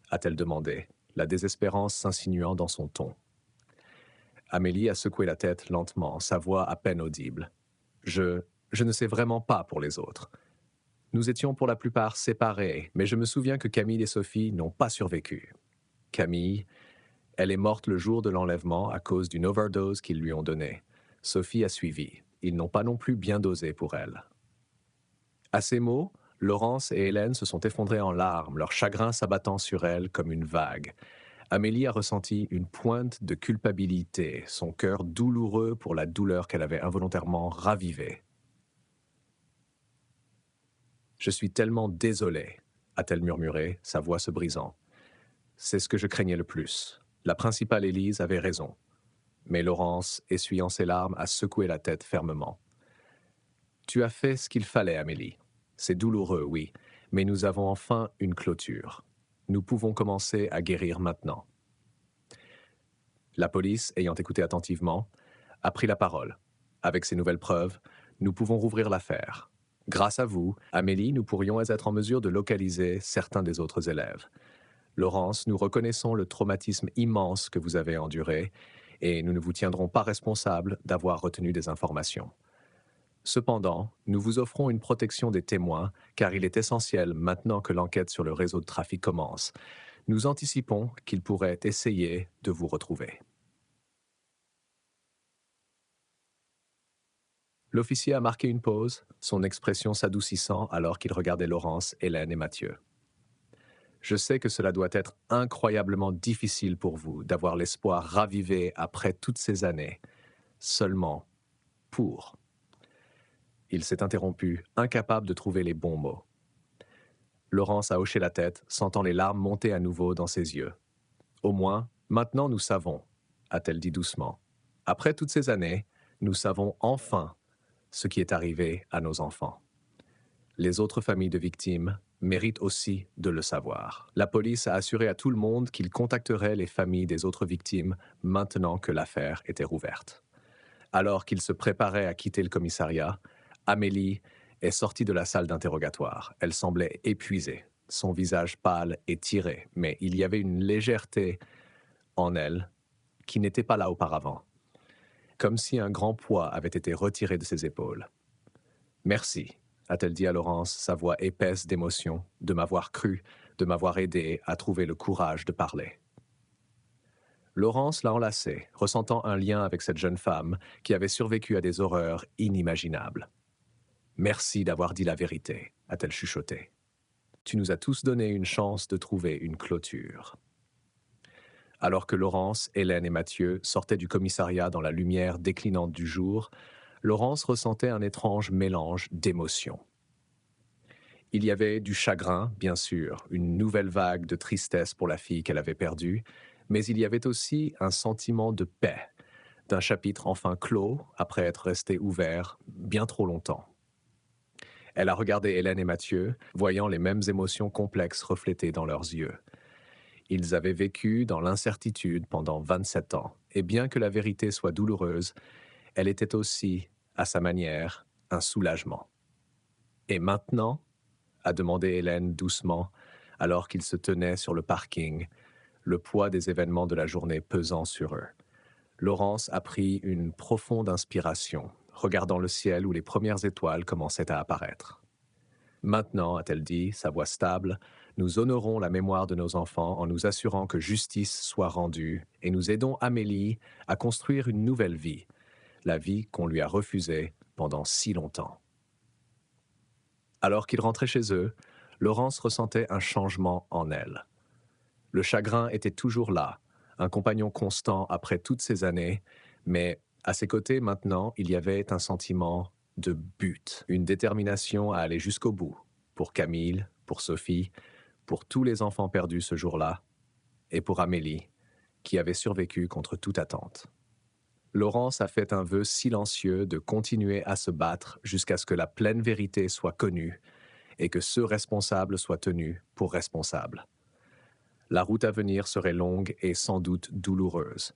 a-t-elle demandé, la désespérance s'insinuant dans son ton. Amélie a secoué la tête lentement, sa voix à peine audible. Je ne sais vraiment pas pour les autres. Nous étions pour la plupart séparés, mais je me souviens que Camille et Sophie n'ont pas survécu. Camille, elle est morte le jour de l'enlèvement à cause d'une overdose qu'ils lui ont donnée. Sophie a suivi. Ils n'ont pas non plus bien dosé pour elle. À ces mots, Laurence et Hélène se sont effondrées en larmes, leur chagrin s'abattant sur elles comme une vague. Amélie a ressenti une pointe de culpabilité, son cœur douloureux pour la douleur qu'elle avait involontairement ravivée. « Je suis tellement désolée », a-t-elle murmuré, sa voix se brisant. C'est ce que je craignais le plus. La principale Élise avait raison. Mais Laurence, essuyant ses larmes, a secoué la tête fermement. « Tu as fait ce qu'il fallait, Amélie. C'est douloureux, oui, mais nous avons enfin une clôture. Nous pouvons commencer à guérir maintenant. » La police, ayant écouté attentivement, a pris la parole. Avec ces nouvelles preuves, nous pouvons rouvrir l'affaire. Grâce à vous, Amélie, nous pourrions être en mesure de localiser certains des autres élèves. Laurence, nous reconnaissons le traumatisme immense que vous avez enduré et nous ne vous tiendrons pas responsable d'avoir retenu des informations. Cependant, nous vous offrons une protection des témoins, car il est essentiel, maintenant que l'enquête sur le réseau de trafic commence. Nous anticipons qu'ils pourraient essayer de vous retrouver. L'officier a marqué une pause, son expression s'adoucissant alors qu'il regardait Laurence, Hélène et Mathieu. Je sais que cela doit être incroyablement difficile pour vous d'avoir l'espoir ravivé après toutes ces années. Seulement, pour. Il s'est interrompu, incapable de trouver les bons mots. Laurence a hoché la tête, sentant les larmes monter à nouveau dans ses yeux. Au moins, maintenant nous savons, a-t-elle dit doucement. Après toutes ces années, nous savons enfin ce qui est arrivé à nos enfants. Les autres familles de victimes méritent aussi de le savoir. La police a assuré à tout le monde qu'il contacterait les familles des autres victimes maintenant que l'affaire était rouverte. Alors qu'il se préparait à quitter le commissariat, Amélie est sortie de la salle d'interrogatoire. Elle semblait épuisée, son visage pâle et tiré, mais il y avait une légèreté en elle qui n'était pas là auparavant, comme si un grand poids avait été retiré de ses épaules. « Merci », a-t-elle dit à Laurence, sa voix épaisse d'émotion, de m'avoir cru, de m'avoir aidé à trouver le courage de parler. Laurence l'a enlacée, ressentant un lien avec cette jeune femme qui avait survécu à des horreurs inimaginables. « Merci d'avoir dit la vérité », a-t-elle chuchoté. « Tu nous as tous donné une chance de trouver une clôture. » Alors que Laurence, Hélène et Mathieu sortaient du commissariat dans la lumière déclinante du jour, Laurence ressentait un étrange mélange d'émotions. Il y avait du chagrin, bien sûr, une nouvelle vague de tristesse pour la fille qu'elle avait perdue, mais il y avait aussi un sentiment de paix, d'un chapitre enfin clos après être resté ouvert bien trop longtemps. Elle a regardé Hélène et Mathieu, voyant les mêmes émotions complexes reflétées dans leurs yeux. Ils avaient vécu dans l'incertitude pendant 27 ans, et bien que la vérité soit douloureuse, elle était aussi, à sa manière, un soulagement. « Et maintenant ?» a demandé Hélène doucement, alors qu'ils se tenaient sur le parking, le poids des événements de la journée pesant sur eux. Laurence a pris une profonde inspiration, regardant le ciel où les premières étoiles commençaient à apparaître. « Maintenant, a-t-elle dit, sa voix stable, nous honorons la mémoire de nos enfants en nous assurant que justice soit rendue et nous aidons Amélie à construire une nouvelle vie, la vie qu'on lui a refusée pendant si longtemps. » Alors qu'ils rentraient chez eux, Laurence ressentait un changement en elle. Le chagrin était toujours là, un compagnon constant après toutes ces années, mais à ses côtés maintenant, il y avait un sentiment de but, une détermination à aller jusqu'au bout, pour Camille, pour Sophie, pour tous les enfants perdus ce jour-là, et pour Amélie, qui avait survécu contre toute attente. Laurence a fait un vœu silencieux de continuer à se battre jusqu'à ce que la pleine vérité soit connue et que ceux responsables soient tenus pour responsables. La route à venir serait longue et sans doute douloureuse,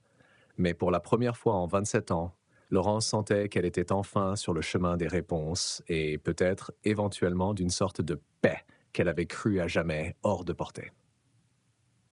mais pour la première fois en 27 ans, Laurence sentait qu'elle était enfin sur le chemin des réponses et peut-être éventuellement d'une sorte de paix qu'elle avait cru à jamais hors de portée.